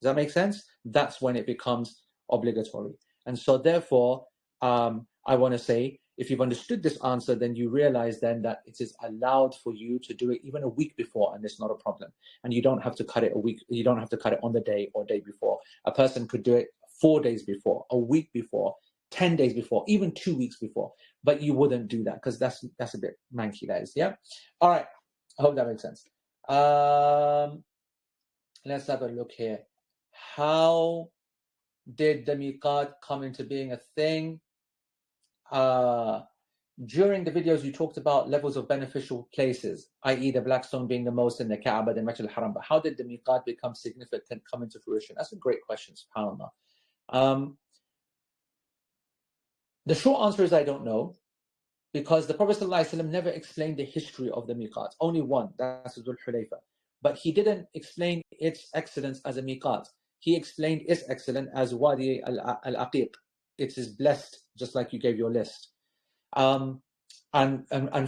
does that make sense? That's when it becomes obligatory. And so therefore, I want to say, if you've understood this answer, then you realize then that it is allowed for you to do it even a week before, and it's not a problem. And you don't have to cut it a week. You don't have to cut it on the day or day before. A person could do it 4 days before, a week before, 10 days before, even 2 weeks before. But you wouldn't do that because that's a bit manky, that is. Yeah. All right. I hope that makes sense. Let's have a look here. How did the miqat come into being a thing? During the videos, you talked about levels of beneficial places, i.e. the Black Stone being the most in the Kaaba, the Masjid al-Haram. But how did the miqat become significant, come into fruition? That's a great question, subhanAllah. The short answer is I don't know, because the Prophet ﷺ never explained the history of the miqat. Only one, that's Dhul Hulayfa. But he didn't explain its excellence as a miqat. He explained its excellence as Wadi al-Aqiq. It is blessed, just like you gave your list. And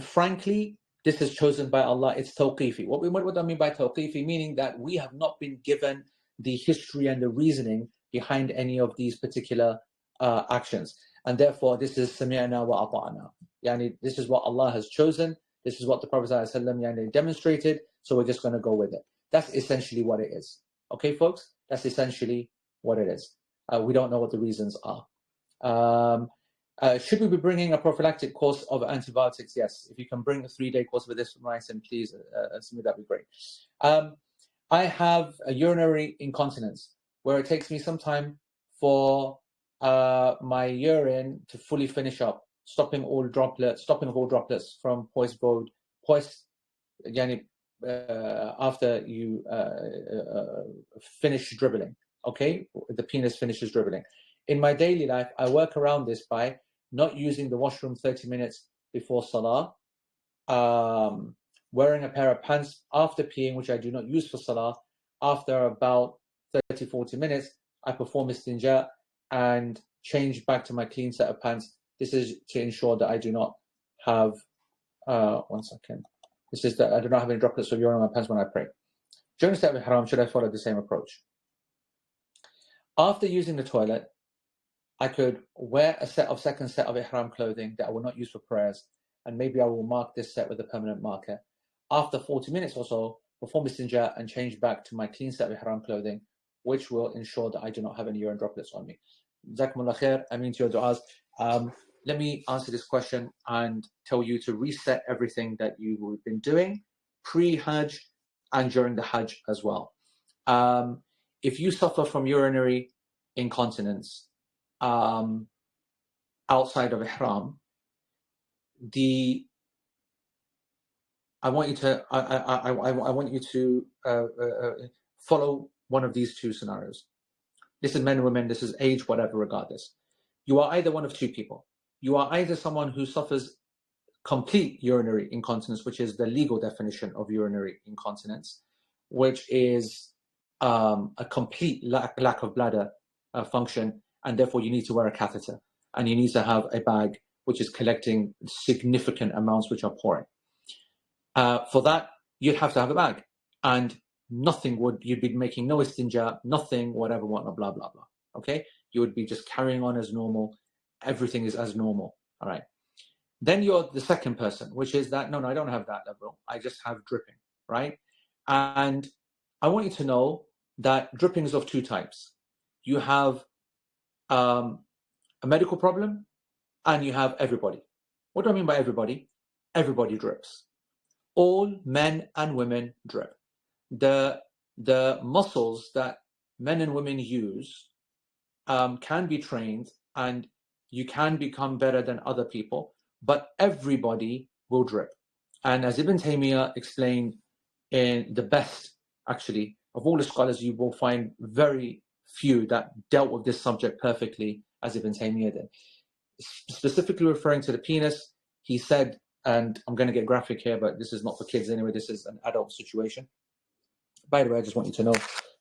frankly, this is chosen by Allah. It's tawqifi. What do I mean by tawqifi? Meaning that we have not been given the history and the reasoning behind any of these particular actions. And therefore, this is sami'na wa ata'na. Yani, this is what Allah has chosen. This is what the Prophet ﷺ demonstrated. So we're just going to go with it. That's essentially what it is. Okay, folks? That's essentially what it is. We don't know what the reasons are. Should we be bringing a prophylactic course of antibiotics? Yes. If you can bring a 3-day course with this from Ryson, please, that'd be great. I have a urinary incontinence where it takes me some time for my urine to fully finish up, stopping of all droplets from after you finish dribbling. Okay, the penis finishes dribbling. In my daily life, I work around this by not using the washroom 30 minutes before salah, wearing a pair of pants after peeing, which I do not use for salah. After about 30-40 minutes, I perform istinja and change back to my clean set of pants. This is to ensure that I do not have one second. This is that I do not have any droplets of urine on my pants when I pray. During the state of ihram, should I follow the same approach? After using the toilet, I could wear a second set of ihram clothing that I will not use for prayers, and maybe I will mark this set with a permanent marker. After 40 minutes or so, perform istinja and change back to my clean set of ihram clothing, which will ensure that I do not have any urine droplets on me. Jazakumullah khair. I mean to your du'as. Let me answer this question and tell you to reset everything that you've been doing pre-Hajj and during the Hajj as well. If you suffer from urinary incontinence outside of ihram, I want you to follow one of these two scenarios. This is men and women, this is age, whatever, regardless. You are either one of two people. You are either someone who suffers complete urinary incontinence, which is the legal definition of urinary incontinence, which is a complete lack of bladder function, and therefore you need to wear a catheter, and you need to have a bag which is collecting significant amounts which are pouring. For that, you'd have to have a bag, and you'd be making no istinja, nothing, whatever, whatnot, blah, blah, blah. Okay? You would be just carrying on as normal. Everything is as normal. All right. Then you're the second person, which is that, no, I don't have that level. I just have dripping, right? And I want you to know that dripping is of two types. You have a medical problem, and you have everybody. What do I mean by everybody? Everybody drips. All men and women drip. The muscles that men and women use can be trained, and you can become better than other people, but everybody will drip. And as Ibn Taymiyyah explained in the best, actually, of all the scholars, you will find very few that dealt with this subject perfectly as Ibn Taymiyyah did. Specifically referring to the penis, he said, and I'm going to get graphic here, but this is not for kids anyway, this is an adult situation. By the way, I just want you to know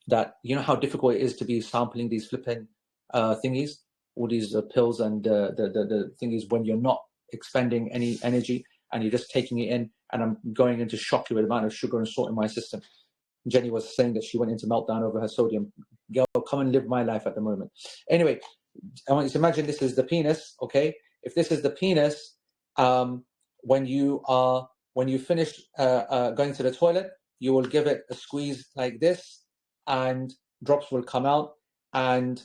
that you know how difficult it is to be sampling these flipping thingies, all these pills and the thingies when you're not expending any energy and you're just taking it in, and I'm going into shock with the amount of sugar and salt in my system. Jenny was saying that she went into meltdown over her sodium. Girl, come and live my life at the moment. Anyway, I want you to imagine this is the penis, okay? If this is the penis, when you finish going to the toilet, you will give it a squeeze like this, and drops will come out, and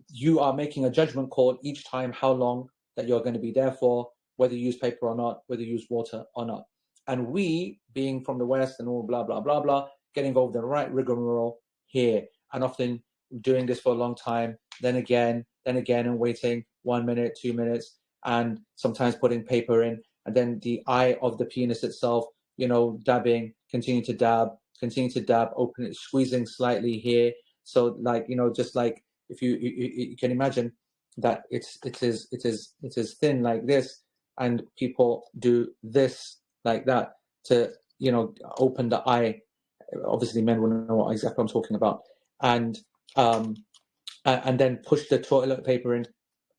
you are making a judgment call each time how long that you're going to be there for, whether you use paper or not, whether you use water or not. And we, being from the West and all blah, blah, blah, blah, get involved in the right rigmarole here, and often doing this for a long time, then again, and waiting 1 minute, 2 minutes, and sometimes putting paper in, and then the eye of the penis itself, dabbing, continue to dab, open it, squeezing slightly here. So like, just like if you can imagine that it is thin like this, and people do this like that to, open the eye. Obviously men will know what exactly I'm talking about. And then push the toilet paper in.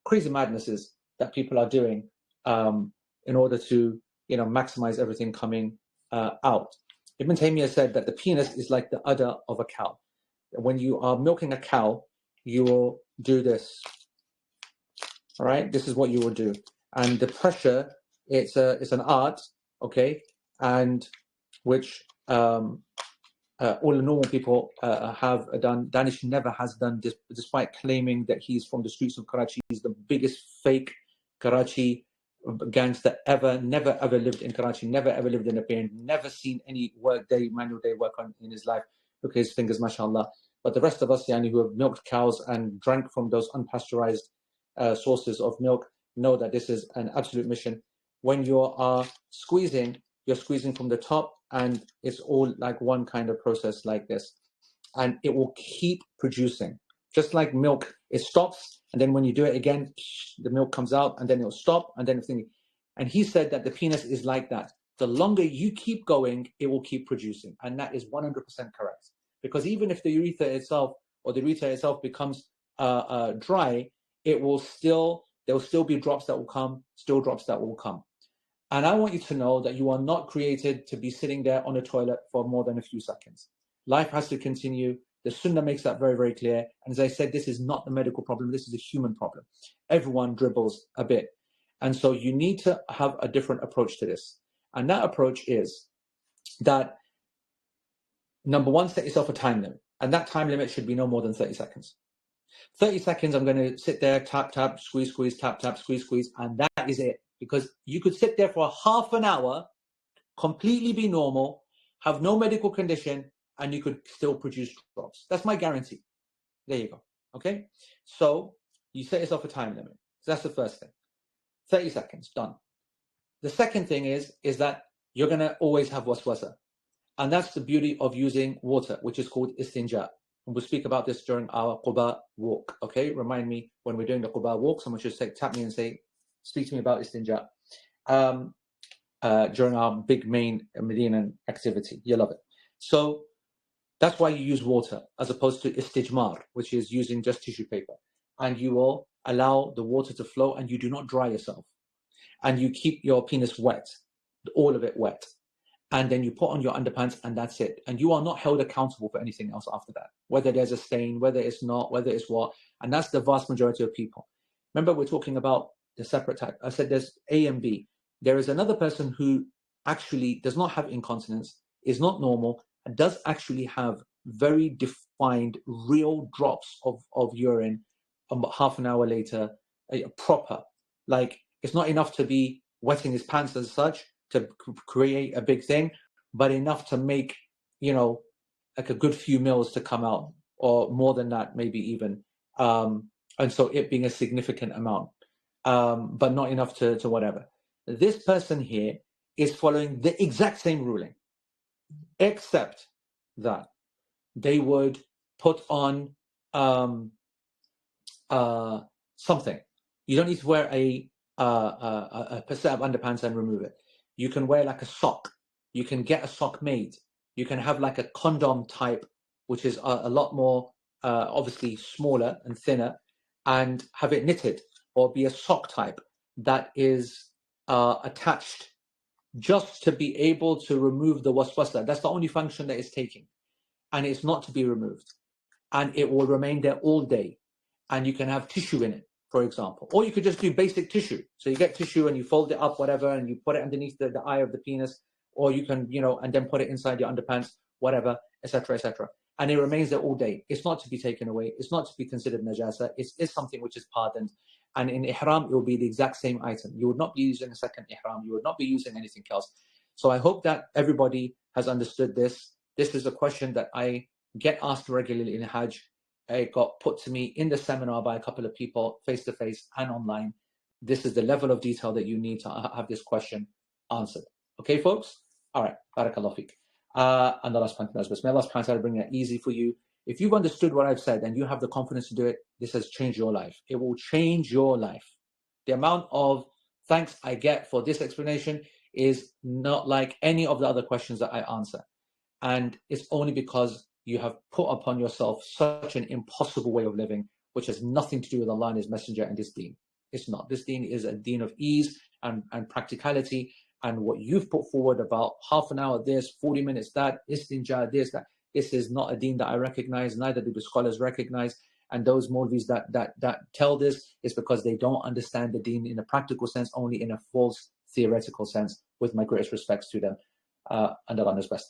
Crazy madnesses that people are doing in order to, maximize everything coming out. Ibn Taymiyyah said that the penis is like the udder of a cow. When you are milking a cow, you will do this. All right, this is what you will do. And the pressure, it's an art, okay, and which all the normal people have done. Danish never has done this, despite claiming that he's from the streets of Karachi. He's the biggest fake Karachi gangster ever. Never ever lived in Karachi. Never ever lived in a pen. Never seen any manual day work in his life. Look at his fingers, mashallah. But the rest of us, who have milked cows and drank from those unpasteurized sources of milk know that this is an absolute mission. When you are squeezing, you're squeezing from the top, and it's all like one kind of process like this. And it will keep producing. Just like milk, it stops, and then when you do it again, the milk comes out, and then it'll stop, and then everything. And he said that the penis is like that. The longer you keep going, it will keep producing. And that is 100% correct. Because even if the urethra itself or the urethra itself becomes dry, there will still be drops that will come, still drops that will come. And I want you to know that you are not created to be sitting there on a toilet for more than a few seconds. Life has to continue. The Sunnah makes that very, very clear. And as I said, this is not a medical problem. This is a human problem. Everyone dribbles a bit. And so you need to have a different approach to this. And that approach is that, number one, set yourself a time limit. And that time limit should be no more than 30 seconds. 30 seconds, I'm going to sit there, tap, tap, squeeze, squeeze, tap, tap, squeeze, squeeze. And that is it. Because you could sit there for half an hour, completely be normal, have no medical condition, and you could still produce drops. That's my guarantee. There you go. Okay? So you set yourself a time limit. So that's the first thing. 30 seconds, done. The second thing is that you're going to always have waswasa. And that's the beauty of using water, which is called istinja. And we'll speak about this during our Quba walk. Okay? Remind me when we're doing the Quba walk, someone should tap me and say, speak to me about istinja. During our big main Medinan activity. You'll love it. So that's why you use water as opposed to istijmar, which is using just tissue paper. And you will allow the water to flow and you do not dry yourself. And you keep your penis wet, all of it wet. And then you put on your underpants and that's it. And you are not held accountable for anything else after that. Whether there's a stain, whether it's not, whether it's what. And that's the vast majority of people. Remember, we're talking about the separate type. I said there's A and B. There is another person who actually does not have incontinence, is not normal, and does actually have very defined, real drops of urine half an hour later, proper. Like, it's not enough to be wetting his pants as such to create a big thing, but enough to make, like a good few mils to come out, or more than that, maybe even. And so it being a significant amount, but not enough to whatever. This person here is following the exact same ruling, except that they would put on something. You don't need to wear a set of underpants and remove it. You can wear like a sock. You can get a sock made. You can have like a condom type, which is a lot more obviously smaller and thinner, and have it knitted, or be a sock type that is attached just to be able to remove the waswasa. That's the only function that it's taking, and it's not to be removed, and it will remain there all day. And you can have tissue in it, for example, or you could just do basic tissue. So you get tissue and you fold it up, whatever, and you put it underneath the eye of the penis, or you can, and then put it inside your underpants, whatever, etc., etc. And it remains there all day. It's not to be taken away. It's not to be considered najasa. It's something which is pardoned. And in ihram, it will be the exact same item. You would not be using a second ihram. You would not be using anything else. So I hope that everybody has understood this. This is a question that I get asked regularly in Hajj. It got put to me in the seminar by a couple of people, face-to-face and online. This is the level of detail that you need to have this question answered. Okay, folks? All right. Barakallahu feek. And Allah subhanahu wa ta'ala knows best. May Allah subhanahu wa ta'ala bring it easy for you. If you've understood what I've said and you have the confidence to do it, this has changed your life. It will change your life. The amount of thanks I get for this explanation is not like any of the other questions that I answer. And it's only because you have put upon yourself such an impossible way of living, which has nothing to do with Allah and His Messenger and this deen. It's not. This deen is a deen of ease and practicality. And what you've put forward about half an hour this, 40 minutes that, istinja this, that, this is not a deen that I recognize, neither do the scholars recognize. And those Maulvis that tell this is because they don't understand the deen in a practical sense, only in a false theoretical sense, with my greatest respects to them. And Allah knows best.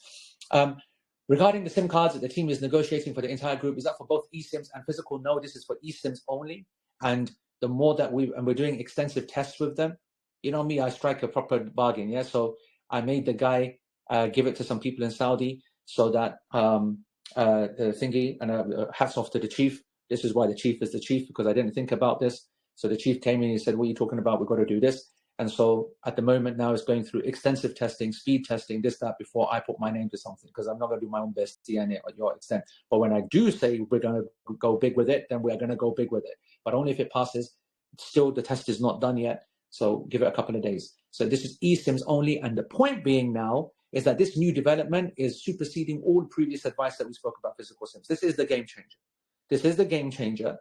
Regarding the SIM cards that the team is negotiating for the entire group, is that for both eSIMs and physical? No, this is for eSIMs only. And the more that we're doing extensive tests with them, you know me, I strike a proper bargain. Yeah, so I made the guy give it to some people in Saudi so that the thingy, and hats off to the chief. This is why the chief is the chief, because I didn't think about this. So the chief came in and he said, what are you talking about? We've got to do this. And so at the moment now it's going through extensive testing, speed testing, this, that, before I put my name to something, because I'm not going to do my own best DNA at your extent. But when I do say we're going to go big with it, then we're going to go big with it. But only if it passes. Still, the test is not done yet. So give it a couple of days. So this is eSIMs only. And the point being now is that this new development is superseding all previous advice that we spoke about physical SIMs. This is the game changer. This is the game changer.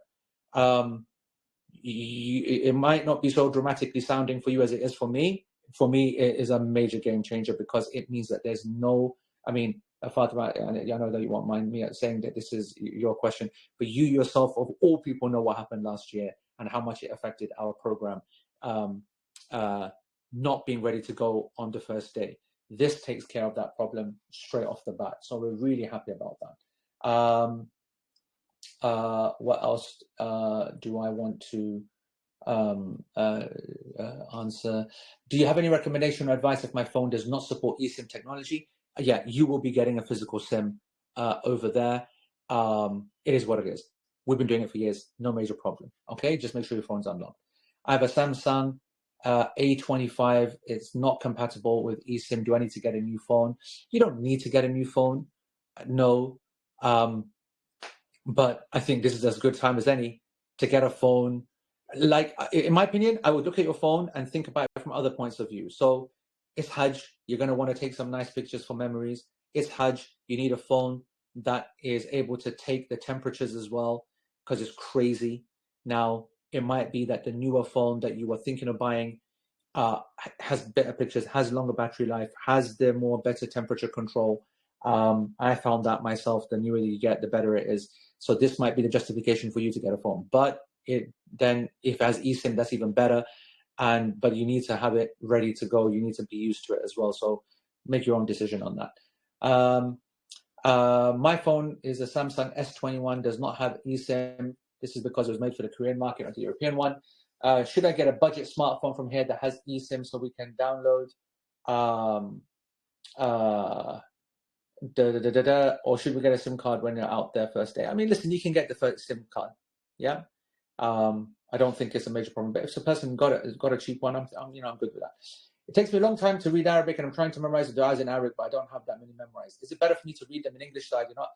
It might not be so dramatically sounding for you as it is for me. For me, it is a major game changer because it means that there's no, I mean, Fatima, I know that you won't mind me saying that this is your question, but you yourself, of all people, know what happened last year and how much it affected our program not being ready to go on the first day. This takes care of that problem straight off the bat. So we're really happy about that. What else do I want to answer? Do you have any recommendation or advice if my phone does not support eSIM technology? Yeah, you will be getting a physical SIM over there. It is what it is. We've been doing it for years. No major problem. Okay, just make sure your phone's unlocked. I have a Samsung A25. It's not compatible with eSIM. Do I need to get a new phone? You don't need to get a new phone. No. But I think this is as good time as any to get a phone. Like, in my opinion, I would look at your phone and think about it from other points of view. So it's Hajj. You're going to want to take some nice pictures for memories. It's Hajj. You need a phone that is able to take the temperatures as well, because it's crazy. Now, it might be that the newer phone that you were thinking of buying has better pictures, has longer battery life, has the more better temperature control. I found that myself. The newer you get, the better it is. So this might be the justification for you to get a phone. But then if it has eSIM, that's even better. But you need to have it ready to go. You need to be used to it as well. So make your own decision on that. My phone is a Samsung S21, does not have eSIM. This is because it was made for the Korean market, not the European one. Should I get a budget smartphone from here that has eSIM so we can download? Or should we get a SIM card when you're out there first day? I mean, listen, you can get the first SIM card. Yeah. I don't think it's a major problem. But if the person got a cheap one, I'm good with that. It takes me a long time to read Arabic, and I'm trying to memorize the du'as in Arabic, but I don't have that many memorized. Is it better for me to read them in English so I do not,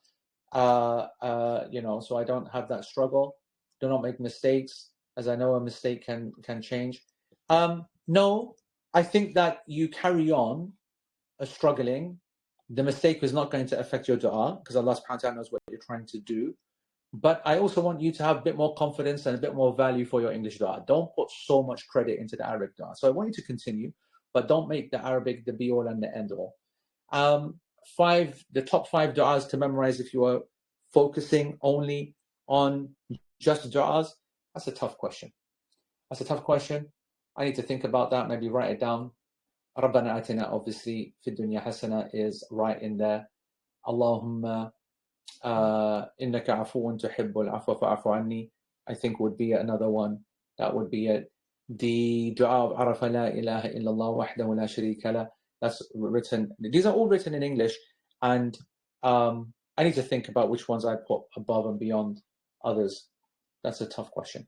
so I don't have that struggle? Do not make mistakes, as I know a mistake can change. No, I think that you carry on struggling. The mistake is not going to affect your dua because Allah subhanahu wa ta'ala knows what you're trying to do. But I also want you to have a bit more confidence and a bit more value for your English dua. Don't put so much credit into the Arabic dua. So I want you to continue, but don't make the Arabic the be all and the end all. The top 5 du'as to memorize if you are focusing only on just du'as. That's a tough question. I need to think about that, maybe write it down. Rabbana atina, obviously, fi dunya hasana is right in there. Allahumma innaka afuun tuhibbul afwa fa'afu anni, I think would be another one. That would be it. The dua of Arafa la ilaha illallah wahdahu la sharika lah, that's written. These are all written in English, and I need to think about which ones I put above and beyond others. That's a tough question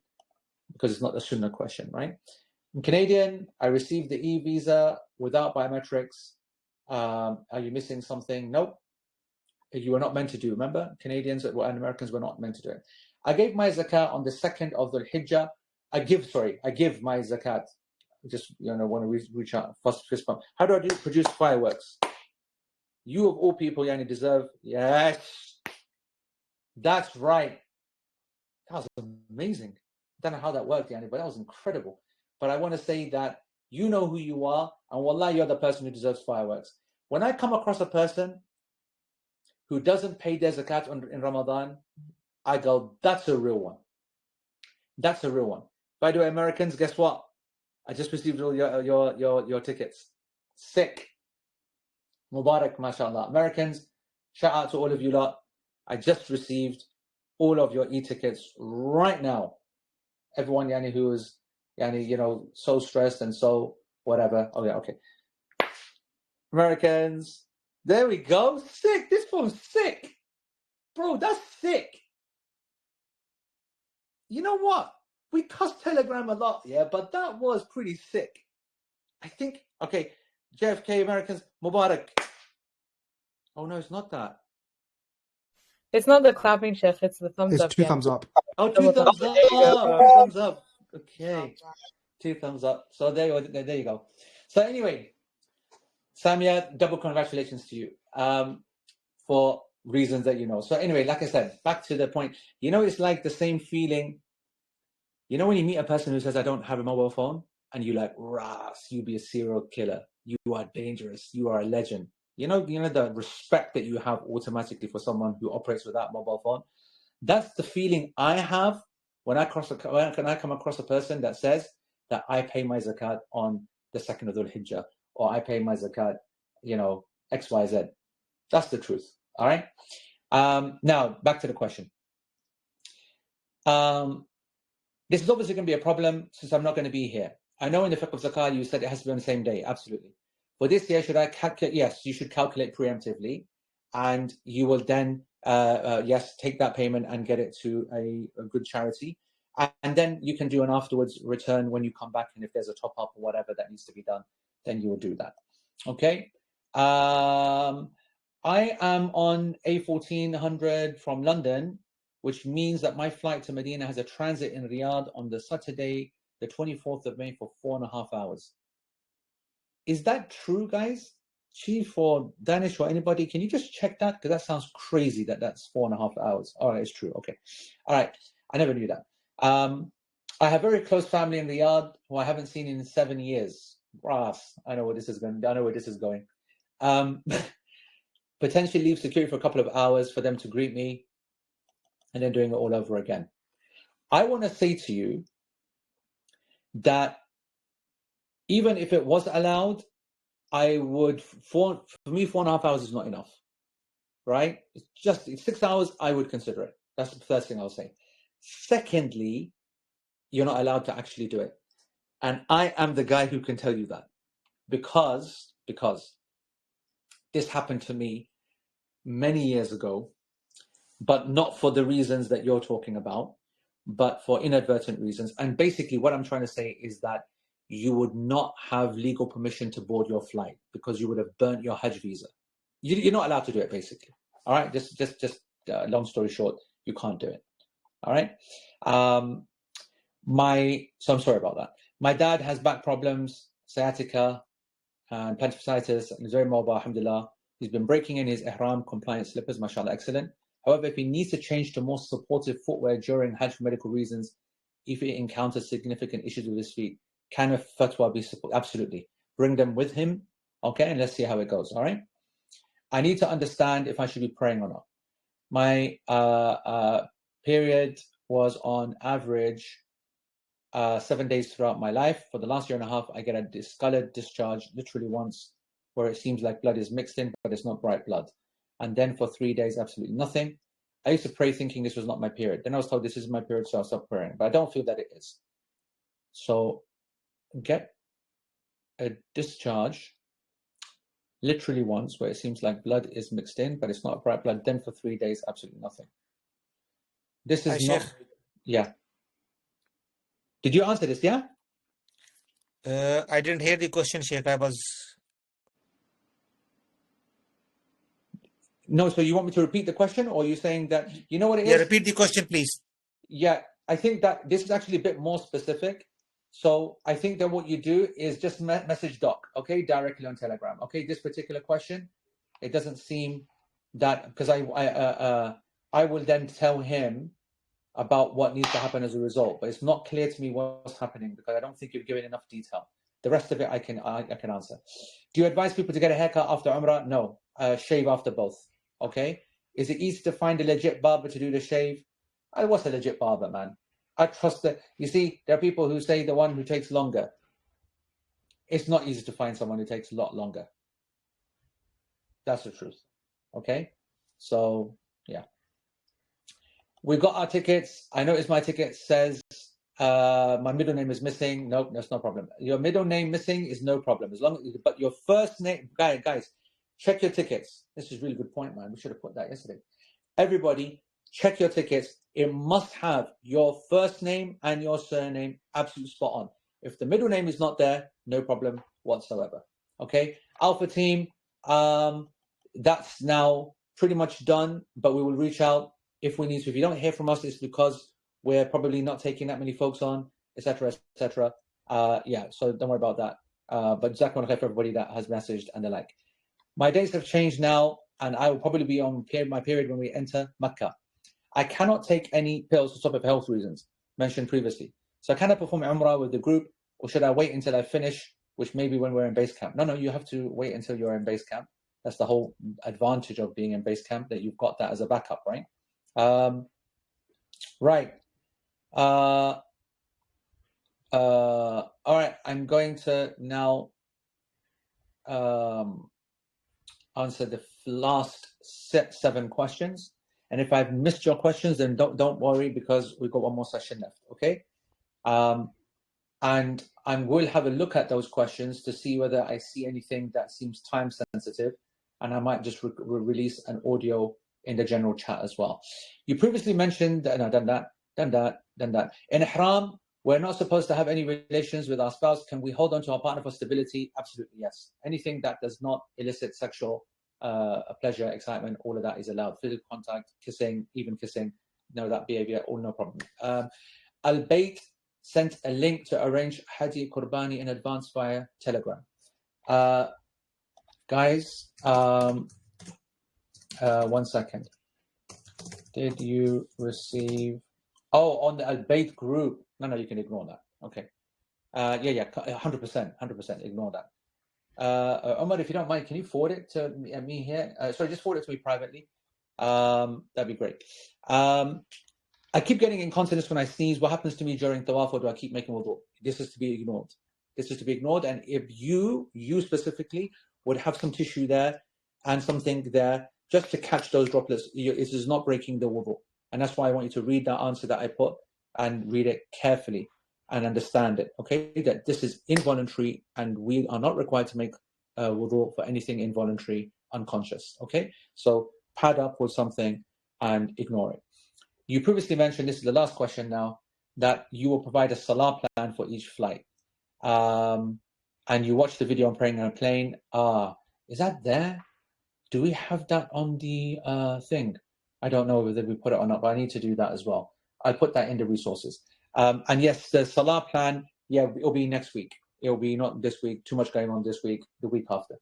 because it's not the Sunnah question, right? In Canadian, I received the e-visa without biometrics. Are you missing something? Nope. You were not meant to do. Remember, Canadians and Americans were not meant to do it. I gave my zakat on the 2nd of the Hijjah. I give my zakat. Just want to reach out. Fist bump. How do I produce fireworks? You of all people, Yani, deserve. Yes, that's right. That was amazing. I don't know how that worked, Yani, but that was incredible. But I want to say that you know who you are, and wallah, you're the person who deserves fireworks. When I come across a person who doesn't pay their zakat in Ramadan, I go, that's a real one. That's a real one. By the way, Americans, guess what? I just received all your tickets. Sick. Mubarak, mashallah. Americans, shout out to all of you lot. I just received all of your e-tickets right now. Everyone, Yani, who is so stressed and so whatever. Oh yeah, okay. Americans, there we go. Sick. This phone's sick. Bro, that's sick. You know what? we cuss Telegram a lot, yeah, but that was pretty sick. I think, okay, JFK Americans, Mubarak. Oh no, it's not that. It's not the clapping, Sheikh. It's the thumbs It's up. 2 Yeah. thumbs up. Oh, two Double thumbs thumbs. up. There you go. 2 thumbs up. Okay. 2 thumbs up. So there you go. So anyway, Samia, double congratulations to you for reasons that you know. So anyway, like I said, back to the point. You know, it's like the same feeling. You know when you meet a person who says, I don't have a mobile phone, and you're like, Ras, you be a serial killer. You are dangerous. You are a legend. You know the respect that you have automatically for someone who operates without a mobile phone. That's the feeling I have when I come across a person that says that I pay my zakat on the 2nd of Dhul Hijjah, or I pay my zakat, XYZ. That's the truth. All right. Now back to the question. This is obviously going to be a problem since I'm not going to be here. I know in the fiqh of zakat you said it has to be on the same day. Absolutely. For this year, should I calculate? Yes, you should calculate preemptively, and you will then yes, take that payment and get it to a good charity. And then you can do an afterwards return when you come back. And if there's a top up or whatever that needs to be done, then you will do that. Okay. I am on A1400 from London, which means that my flight to Medina has a transit in Riyadh on the Saturday, the 24th of May for 4.5 hours. Is that true, guys? Chief or Danish or anybody, can you just check that? Because that sounds crazy that that's 4.5 hours. All right, it's true. Okay. All right. I never knew that. I have very close family in Riyadh who I haven't seen in 7 years. Ras, I know where this is going. I know where this is going. Potentially leave security for a couple of hours for them to greet me and then doing it all over again. I want to say to you that even if it was allowed, I would, for me, 4.5 hours is not enough, right? It's 6 hours, I would consider it. That's the first thing I'll say. Secondly, you're not allowed to actually do it. And I am the guy who can tell you that because this happened to me many years ago, but not for the reasons that you're talking about, but for inadvertent reasons. And basically what I'm trying to say is that you would not have legal permission to board your flight because you would have burnt your Hajj visa. You're not allowed to do it, basically. All right, just long story short, you can't do it. All right. So I'm sorry about that. My dad has back problems, sciatica, and plantar fasciitis, and he's very mobile, alhamdulillah. He's been breaking in his ihram compliant slippers, mashallah, excellent. However, if he needs to change to more supportive footwear during Hajj for medical reasons, if he encounters significant issues with his feet, can a fatwa be supported? Absolutely. Bring them with him, okay, and let's see how it goes, all right? I need to understand if I should be praying or not. My period was on average 7 days throughout my life. For the last year and a half, I get a discolored discharge literally once where it seems like blood is mixed in, but it's not bright blood. And then for 3 days, absolutely nothing. I used to pray thinking this was not my period. Then I was told this is my period, so I stopped praying. But I don't feel that it is. So get a discharge literally once where it seems like blood is mixed in, but it's not bright blood. Then for 3 days, absolutely nothing. This is not... Sheikh. Yeah. Did you answer this? Yeah? I didn't hear the question, Sheikh. I was... No, so you want me to repeat the question, or are you saying that... You know what it is? Yeah, repeat the question, please. Yeah, I think that this is actually a bit more specific. So I think that what you do is just message Doc, okay, directly on Telegram. Okay, this particular question, it doesn't seem that... Because I will then tell him about what needs to happen as a result, but it's not clear to me what's happening because I don't think you've given enough detail. The rest of it I can answer. Do you advise people to get a haircut after Umrah? No, shave after both. Okay. Is it easy to find a legit barber to do the shave? What's a legit barber, man? I trust that. You see, there are people who say the one who takes longer. It's not easy to find someone who takes a lot longer. That's the truth. Okay. So yeah. We got our tickets. I noticed my ticket says my middle name is missing. Nope, that's no problem. Your middle name missing is no problem. As long as, but your first name, guys, check your tickets. This is a really good point, man. We should have put that yesterday. Everybody, check your tickets. It must have your first name and your surname absolutely spot on. If the middle name is not there, no problem whatsoever. Okay, Alpha team, that's now pretty much done, but we will reach out if we need to. If you don't hear from us, it's because we're probably not taking that many folks on, etc., etc. Yeah, so don't worry about that. But Jazakallah khair for everybody that has messaged and the like. My dates have changed now, and I will probably be on my period when we enter Mecca. I cannot take any pills to stop it for health reasons, mentioned previously. So can I perform Umrah with the group, or should I wait until I finish, which may be when we're in base camp? No, you have to wait until you're in base camp. That's the whole advantage of being in base camp, that you've got that as a backup, right? Right. All right, I'm going to now answer the last 7 questions. And if I've missed your questions, then don't worry, because we've got one more session left, okay? And I will have a look at those questions to see whether I see anything that seems time sensitive, and I might just release an audio in the general chat as well. You previously mentioned that, no, done that. In Ihram, we're not supposed to have any relations with our spouse. Can we hold on to our partner for stability? Absolutely, yes. Anything that does not elicit sexual pleasure, excitement, all of that is allowed. Physical contact, kissing, even kissing, no, that behavior, all no problem. Al-Bayt sent a link to arrange Hadi Qurbani in advance via Telegram. Guys, 1 second. Did you receive... Oh, on the Al-Bayt group. No, you can ignore that. Okay. Yeah, 100%, ignore that. Omar, if you don't mind, can you forward it to me here? Sorry, just forward it to me privately. That'd be great. I keep getting incontinence when I sneeze. What happens to me during tawaf, or do I keep making wudu? This is to be ignored. And if you specifically would have some tissue there and something there just to catch those droplets, it is not breaking the wudu. And that's why I want you to read that answer that I put and read it carefully and understand it, okay? That this is involuntary, and we are not required to make wudu for anything involuntary, unconscious, okay? So pad up with something and ignore it. You previously mentioned, this is the last question now, that you will provide a salah plan for each flight. And you watch the video on praying on a plane. Is that there? Do we have that on the thing? I don't know whether we put it or not, but I need to do that as well. I'll put that in the resources. And yes, the salah plan, yeah, it'll be next week. It'll be not this week, too much going on this week, the week after.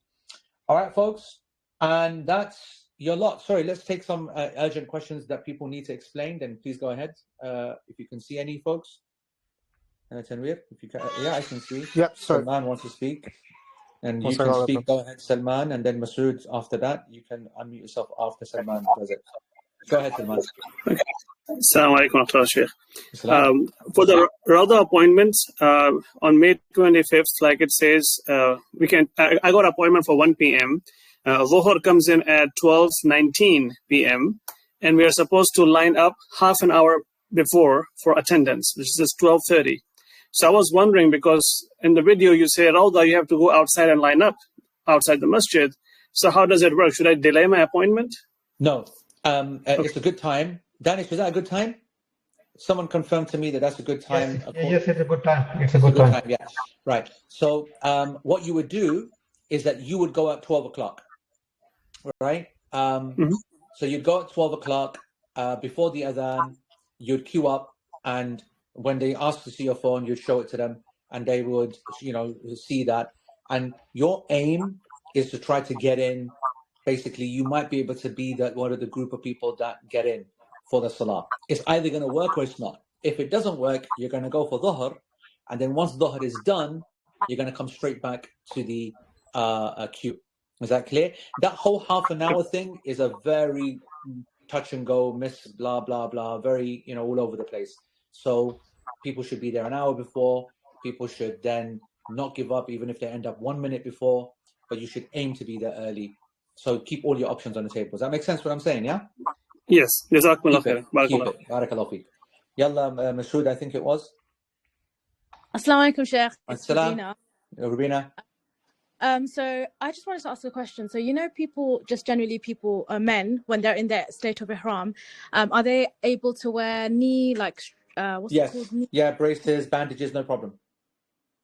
All right, folks. And that's your lot. Sorry, let's take some urgent questions that people need to explain. Then please go ahead. If you can see any, folks. Tanweer, if you can, yeah, I can see. Yep, sorry. Salman wants to speak. And you can speak. Go ahead, Salman. And then Masood, after that, you can unmute yourself after Salman does it. Go ahead, Salman. Okay. Assalamu alaikum, Sheikh. For the Rauda appointments on May 25th, like it says, I got an appointment for 1 p.m. Dhuhr comes in at 12:19 p.m. and we are supposed to line up half an hour before for attendance, which is 12:30. So I was wondering, because in the video you say, Rauda, you have to go outside and line up outside the masjid. So how does it work? Should I delay my appointment? No. It's a good time. Danish, was that a good time? Someone confirmed to me that that's a good time. Yes, it's a good time. It's a good time. Yeah, right. So what you would do is that you would go at 12 o'clock, right? So you'd go at 12 o'clock before the adhan, you'd queue up, and when they ask to see your phone, you'd show it to them, and they would, see that. And your aim is to try to get in. Basically, you might be able to be one of the group of people that get in for the salah. It's either going to work or it's not. If it doesn't work, you're going to go for dhuhr, and then once dhuhr is done, you're going to come straight back to the queue. Is that clear? That whole half an hour thing is a very touch and go, miss, blah, blah, blah, very, all over the place. So people should be there an hour before. People should then not give up, even if they end up 1 minute before, but you should aim to be there early. So keep all your options on the table. Does that make sense what I'm saying, yeah? Yes. Jazakumullah khair. Keep it. Barakallahu feek. Yalla, Masood, I think it was. Assalamu alaikum, Sheikh. Assalam. Rubina. So I just wanted to ask a question. So, you know, people, just generally people, men, when they're in their state of ihram, are they able to wear knee, like, what's it called? Yes. Yeah, braces, bandages, no problem.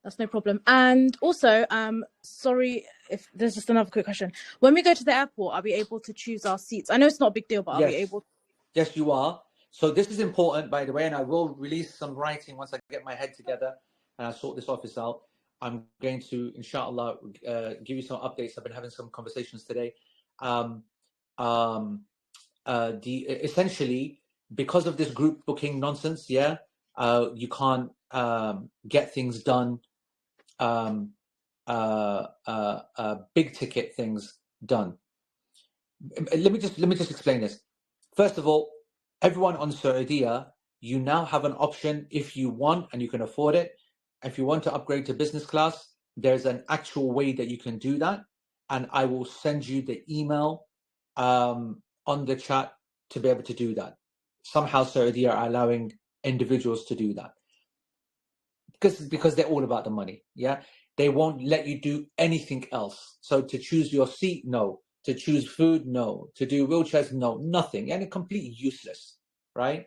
That's no problem. And also, sorry if there's just another quick question. When we go to the airport, are we able to choose our seats? I know it's not a big deal, but are we Yes. able? Yes, you are. So this is important, by the way, and I will release some writing once I get my head together and I sort this office out. I'm going to, inshallah, give you some updates. I've been having some conversations today. Essentially, because of this group booking nonsense, you can't get things done, big ticket things done. Let me just explain this. First of all, everyone on Saudiya, you now have an option if you want and you can afford it. If you want to upgrade to business class, there's an actual way that you can do that. And I will send you the email on the chat to be able to do that. Somehow Saudiya are allowing individuals to do that. Because they're all about the money, yeah? They won't let you do anything else. So to choose your seat, no. To choose food, no. To do wheelchairs, no. Nothing. And completely useless, right?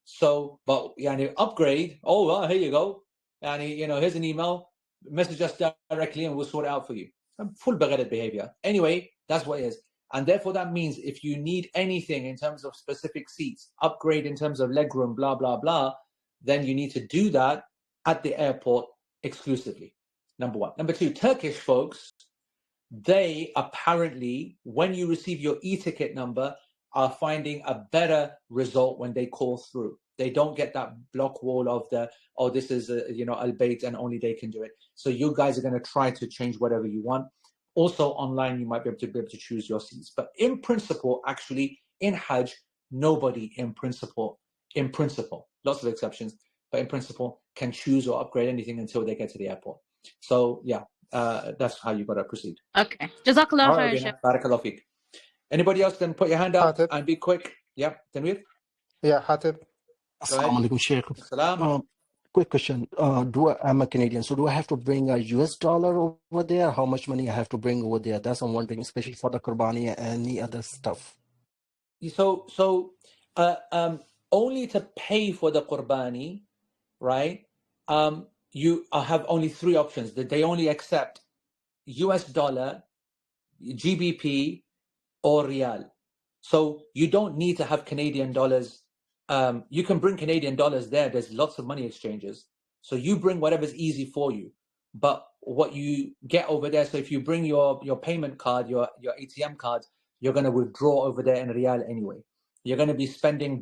So, but upgrade. Oh, well, here you go. And here's an email. Message us directly, and we'll sort it out for you. Full baghead behavior. Anyway, that's what it is. And therefore, that means if you need anything in terms of specific seats, upgrade in terms of legroom, blah blah blah, then you need to do that at the airport exclusively. Number one. Number two, Turkish folks, they apparently, when you receive your e-ticket number, are finding a better result when they call through. They don't get that block wall of this is Al-Bayt and only they can do it. So you guys are going to try to change whatever you want. Also online, you might be able to choose your seats. But in principle, actually, in Hajj, nobody in principle, lots of exceptions, but in principle, can choose or upgrade anything until they get to the airport. So yeah, that's how you got to proceed. Okay. Jazakallah khair, Sheikh. Barakallah feek. Anybody else can put your hand up and be quick. Yeah, Tanweer? Yeah, Hatib. Assalamu alaikum, Sheikh. Salam. Quick question. I'm a Canadian, so do I have to bring a US dollar over there? How much money I have to bring over there? That's what I'm wondering, especially for the Qurbani and any other stuff. So only to pay for the Qurbani, right? You have only three options. That they only accept US dollar, GBP, or Riyal. So you don't need to have Canadian dollars. You can bring Canadian dollars there. There's lots of money exchanges. So you bring whatever's easy for you. But what you get over there, so if you bring your payment card, your ATM card, you're going to withdraw over there in Riyal anyway. You're going to be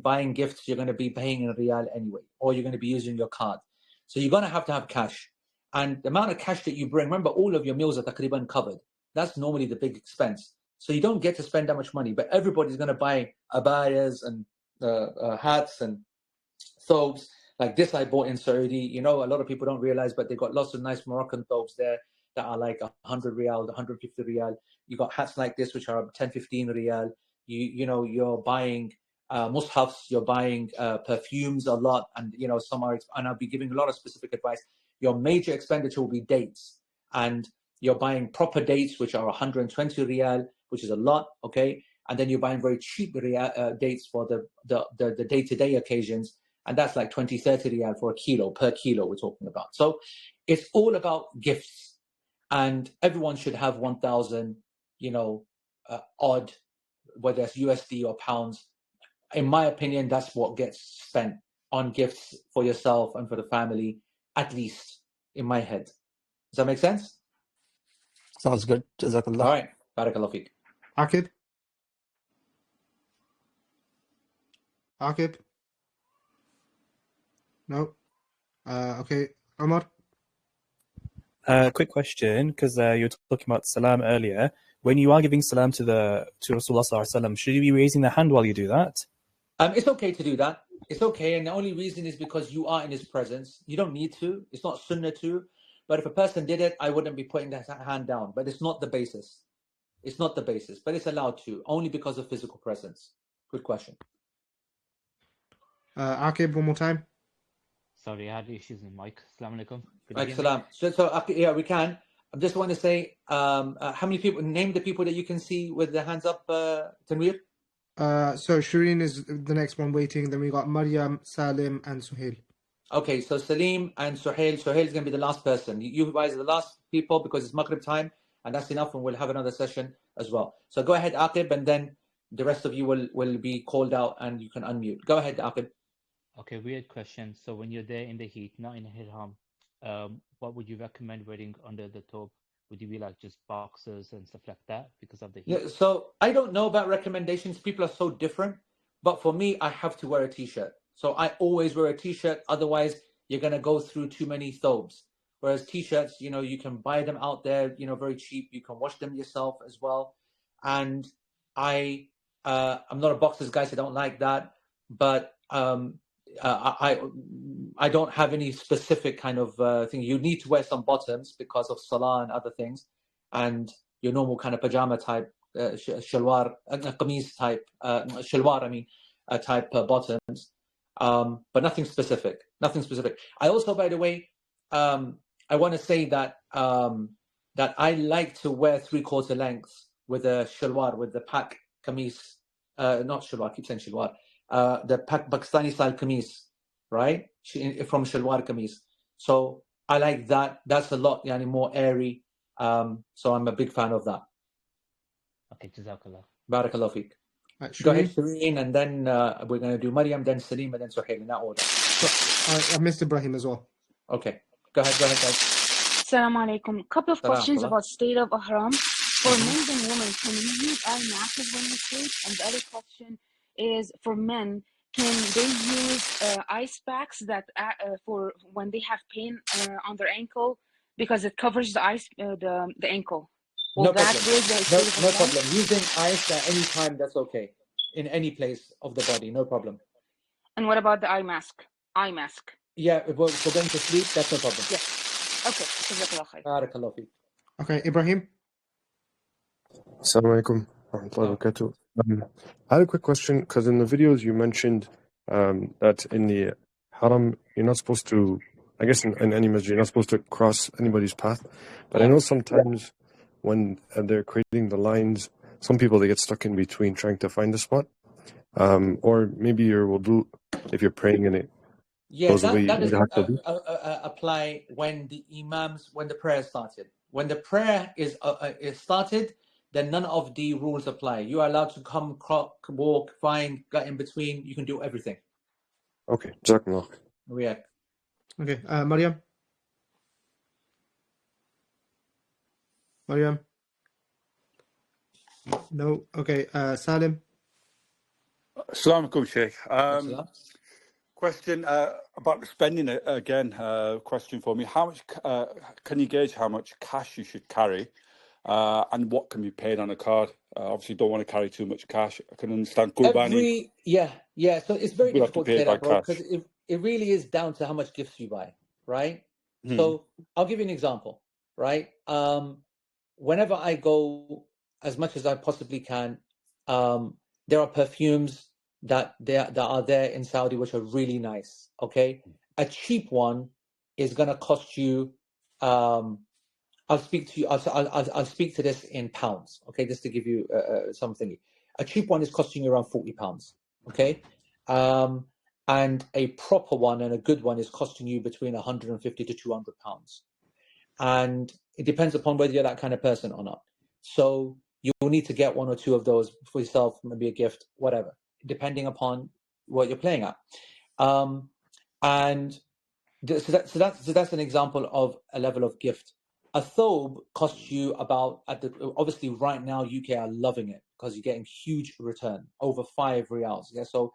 buying gifts, you're going to be paying in Riyal anyway, or you're going to be using your card. So you're going to have cash. And the amount of cash that you bring, remember, all of your meals are taqriban covered. That's normally the big expense. So you don't get to spend that much money, but everybody's going to buy abayas and hats and thobes. Like this I bought in Saudi. A lot of people don't realize, but they got lots of nice Moroccan thobes there that are like 100 Riyal, 150 Riyal. You got hats like this, which are 10, 15 Riyal. You're buying mushafs, you're buying perfumes a lot, and some are, and I'll be giving a lot of specific advice. Your major expenditure will be dates, and you're buying proper dates, which are 120 Riyal, which is a lot, okay? And then you're buying very cheap dates for the day-to-day occasions, and that's like 20, 30 Riyal for per kilo we're talking about. So it's all about gifts, and everyone should have 1,000, odd, whether it's USD or pounds. In my opinion, that's what gets spent on gifts for yourself and for the family, at least in my head. Does that make sense? Sounds good. Jazakallah. All right. Barakallah feek. Akib? No. Okay. Omar? Quick question, because you were talking about salam earlier. When you are giving salam to Rasulullah sallallahu alaihi wasallam, should you be raising the hand while you do that? It's okay to do that. It's okay, and the only reason is because you are in his presence. You don't need to. It's not sunnah to. But if a person did it, I wouldn't be putting that hand down. But it's not the basis. It's not the basis, but it's allowed to, only because of physical presence. Good question. Akib, one more time. Sorry, I had issues with mic. Assalamu alaikum. Excellent. So yeah, we can. I just want to say, how many people, name the people that you can see with their hands up, Tanweer? So Shireen is the next one waiting. Then we got Maryam, Salim, and Suhail. Okay, so Salim and Suhail. Suhail is going to be the last person. You guys are the last people because it's Maghrib time, and that's enough, and we'll have another session as well. So go ahead, Aqib, and then the rest of you will be called out, and you can unmute. Go ahead, Aqib. Okay, weird question. So when you're there in the heat, not in a Ihram, what would you recommend wearing under the thobe? Would you be like just boxers and stuff like that because of the heat? Yeah, so I don't know about recommendations. People are so different. But for me, I have to wear a t-shirt. So I always wear a t-shirt. Otherwise, you're going to go through too many thobes. Whereas t-shirts, you can buy them out there, very cheap. You can wash them yourself as well. And I'm not a boxers guy, so I don't like that. But I don't have any specific kind of thing. You need to wear some bottoms because of salah and other things, and your normal kind of pajama type shalwar, qameez type shalwar. I mean, type bottoms, but nothing specific. Nothing specific. I also, by the way, I want to say that that I like to wear 3/4 lengths with a shalwar, with the pak qameez, not shalwar. I keep saying shalwar. The Pakistani style qameez, right? From shalwar qameez. So I like that. That's a lot more airy. So I'm a big fan of that. Okay, Jazakallah. Barakallah feek. Go ahead, Shireen, and then we're going to do Maryam, then Salim, and then Suhail in that order. I missed Ibrahim as well. Okay. Go ahead, guys. Assalamu alaikum. Couple of questions about state of Ihram. For men and women, can we use eye masks when we sleep? And the other question is for men, can they use ice packs that for when they have pain on their ankle because it covers the ankle? No problem. No problem. Using ice at any time, that's okay. In any place of the body, no problem. And what about the eye mask? Eye mask. Yeah, for going to sleep, that's no problem. Yes. Okay. Barakallah feek. Okay, Ibrahim. Assalamu alaikum warahmatullahi wabarakatuh. I had a quick question because in the videos you mentioned that in the haram you're not supposed to, I guess in any masjid, you're not supposed to cross anybody's path. But I know sometimes when they're creating the lines, some people they get stuck in between trying to find the spot. Or maybe your wudu, if you're praying in it. Yeah, that doesn't apply when the prayer started. When the prayer is started, then none of the rules apply. You are allowed to come, walk, find, get in between. You can do everything. Okay, Jazakallah. Yeah. Okay, Maryam. Maryam. No. Okay, Salim. Assalamu alaikum, Sheikh. Question about spending again. Question for me: how much can you gauge how much cash you should carry, and what can be paid on a card? Obviously, don't want to carry too much cash. I can understand Qurbani. Yeah. So it's very difficult to say that, bro, because cash. it really is down to how much gifts you buy, right? So I'll give you an example, right? Whenever I go, as much as I possibly can, there are perfumes that are there in Saudi which are really nice. Okay, a cheap one is gonna cost you. I'll speak to this in pounds. Okay, just to give you something. A cheap one is costing you around £40. Okay, and a proper one and a good one is costing you between £150 to £200. And it depends upon whether you're that kind of person or not. So you will need to get one or two of those for yourself, maybe a gift, whatever, depending upon what you're playing at. So that's an example of a level of gift. A thobe costs you about, obviously right now UK are loving it because you're getting huge return, over 5 riyals. Yeah, so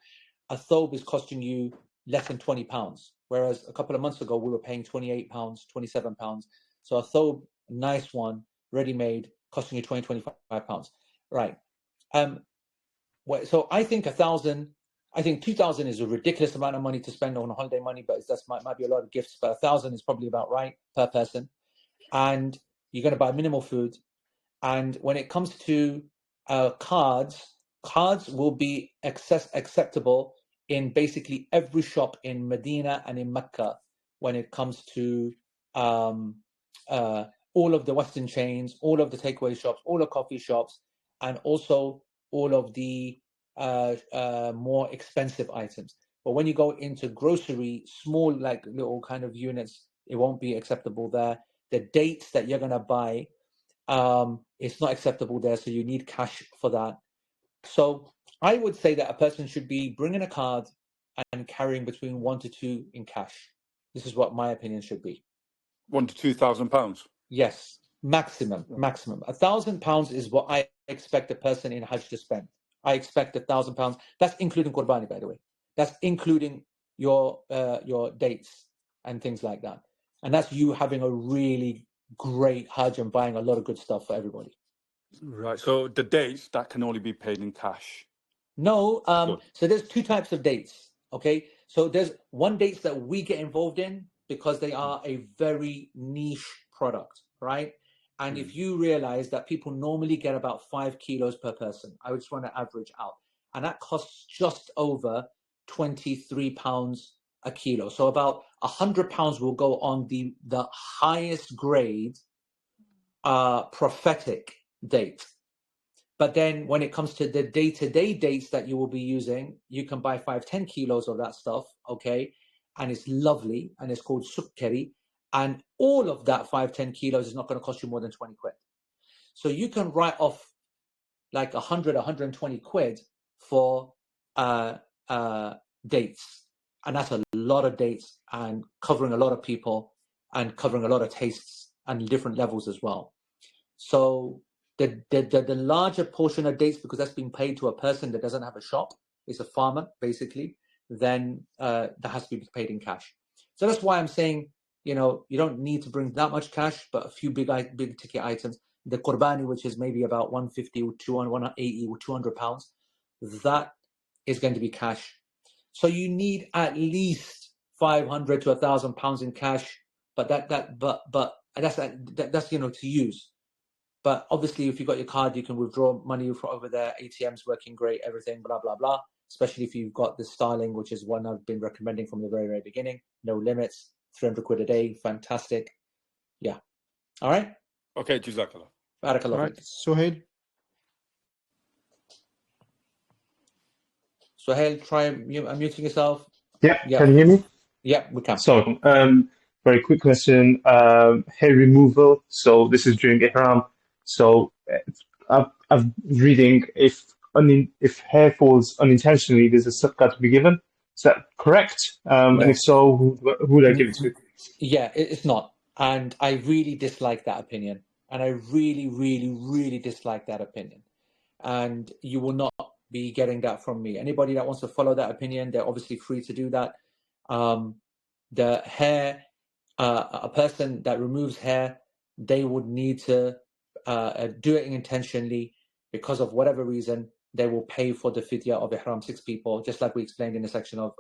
a thobe is costing you less than £20, whereas a couple of months ago we were paying £28, £27. So a thobe, a nice one, ready-made, costing you £20-25. Right. So I think 1,000, I think 2,000 is a ridiculous amount of money to spend on holiday money, but that might be a lot of gifts. But 1,000 is probably about right per person, and you're going to buy minimal food. And when it comes to cards will be acceptable in basically every shop in Medina and in Mecca when it comes to all of the Western chains, all of the takeaway shops, all the coffee shops, and also all of the more expensive items. But when you go into grocery, small like little kind of units, it won't be acceptable there. The dates that you're gonna buy, it's not acceptable there, so you need cash for that. So I would say that a person should be bringing a card and carrying between 1 to 2 in cash. This is what my opinion should be. £1,000 to £2,000. Yes, maximum. £1,000 is what I expect a person in Hajj to spend. I expect £1,000. That's including Qurbani, by the way. That's including your dates and things like that. And that's you having a really great Hajj and buying a lot of good stuff for everybody. Right. So the dates that can only be paid in cash. No. So there's 2 types of dates. Okay. So there's one dates that we get involved in because they are a very niche product, right? And if you realize that people normally get about 5 kilos per person, I just want to average out, and that costs just over £23 a kilo. So about £100 will go on the highest grade prophetic date. But then when it comes to the day-to-day dates that you will be using, you can buy 5-10 kilos of that stuff, okay? And it's lovely, and it's called sukkari. And all of that 5-10 kilos is not going to cost you more than 20 quid. So you can write off like 100-120 quid for dates. And that's a lot of dates and covering a lot of people and covering a lot of tastes and different levels as well. So the larger portion of dates, because that's being paid to a person that doesn't have a shop, is a farmer basically, then that has to be paid in cash. So that's why I'm saying, you know, you don't need to bring that much cash, but a few big ticket items. The Qurbani, which is maybe about 150 or 200, 180 or 200 pounds, that is going to be cash. So you need at least 500 to 1,000 pounds in cash, but that's you know, to use. But obviously, if you've got your card, you can withdraw money from over there. ATM's working great, everything, blah, blah, blah. Especially if you've got the Starling, which is one I've been recommending from the very, very beginning. No limits, 300 quid a day, fantastic. Yeah. All right? Okay, Jazakallah. Barakallah. All right, Suhail. Suhail, try unmuting yourself. Yeah, can you hear me? Yeah, we can. So, very quick question. Hair removal. So this is during Ihram. So I'm reading if hair falls unintentionally, there's a sadaqah to be given. Is that correct? No. And if so, who would I give it to? Yeah, it's not. And I really dislike that opinion. And I really, really, really dislike that opinion. And you will not be getting that from me. Anybody that wants to follow that opinion, they're obviously free to do that. The hair, a person that removes hair, they would need to do it intentionally because of whatever reason. They will pay for the fidya of Ihram, 6 people, just like we explained in the section of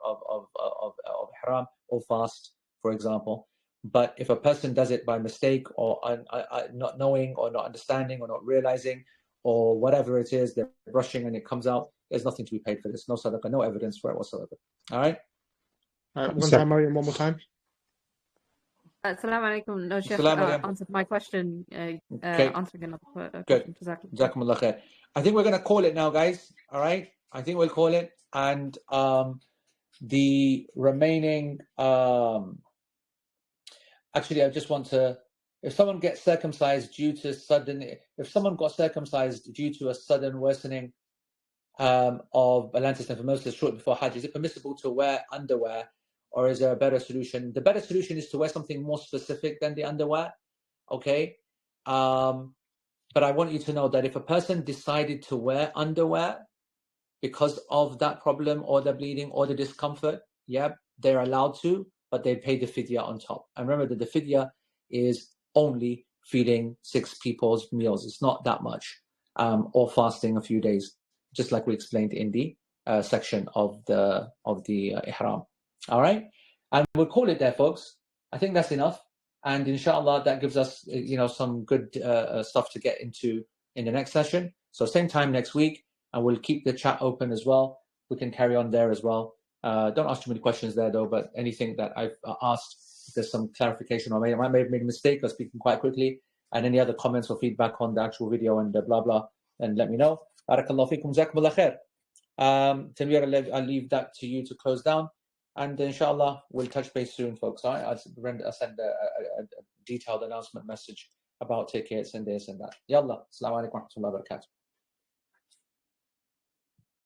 Ihram or fast, for example. But if a person does it by mistake or not knowing or not understanding or not realizing or whatever it is, they're brushing and it comes out, there's nothing to be paid for this. No sadaqah, no evidence for it whatsoever. All right? All right, we're going to try Mariam one more time. Assalamu alaikum. No, Sheikh answered my question. Answering another question. Jazakumullah khair. I think we're going to call it now, guys. All right? I think we'll call it. And the remaining... Actually, I just want to... If someone gets circumcised due to sudden... If someone got circumcised due to a sudden worsening of Atlantis lymphomosis shortly before Hajj, is it permissible to wear underwear? Or is there a better solution? The better solution is to wear something more specific than the underwear, okay? But I want you to know that if a person decided to wear underwear because of that problem or the bleeding or the discomfort, yeah, they're allowed to, but they pay the fidya on top. And remember that the fidya is only feeding 6 people's meals. It's not that much, or fasting a few days, just like we explained in the section of the Ihram. All right, and we'll call it there, folks. I think that's enough, and inshallah that gives us, you know, some good stuff to get into in the next session. So same time next week, and we'll keep the chat open as well. We can carry on there as well. Don't ask too many questions there though, but anything that I've asked, if there's some clarification or I may have made a mistake or speaking quite quickly, and any other comments or feedback on the actual video and blah blah, and let me know. Barakallahu fikum, jazakumullah khair. Tanveer, I'll leave that to you to close down, and inshallah we'll touch base soon, folks. I'll send a detailed announcement message about tickets and this and that. Yallah, assalamu alaikum wa rahmatullahi wa barakatuh.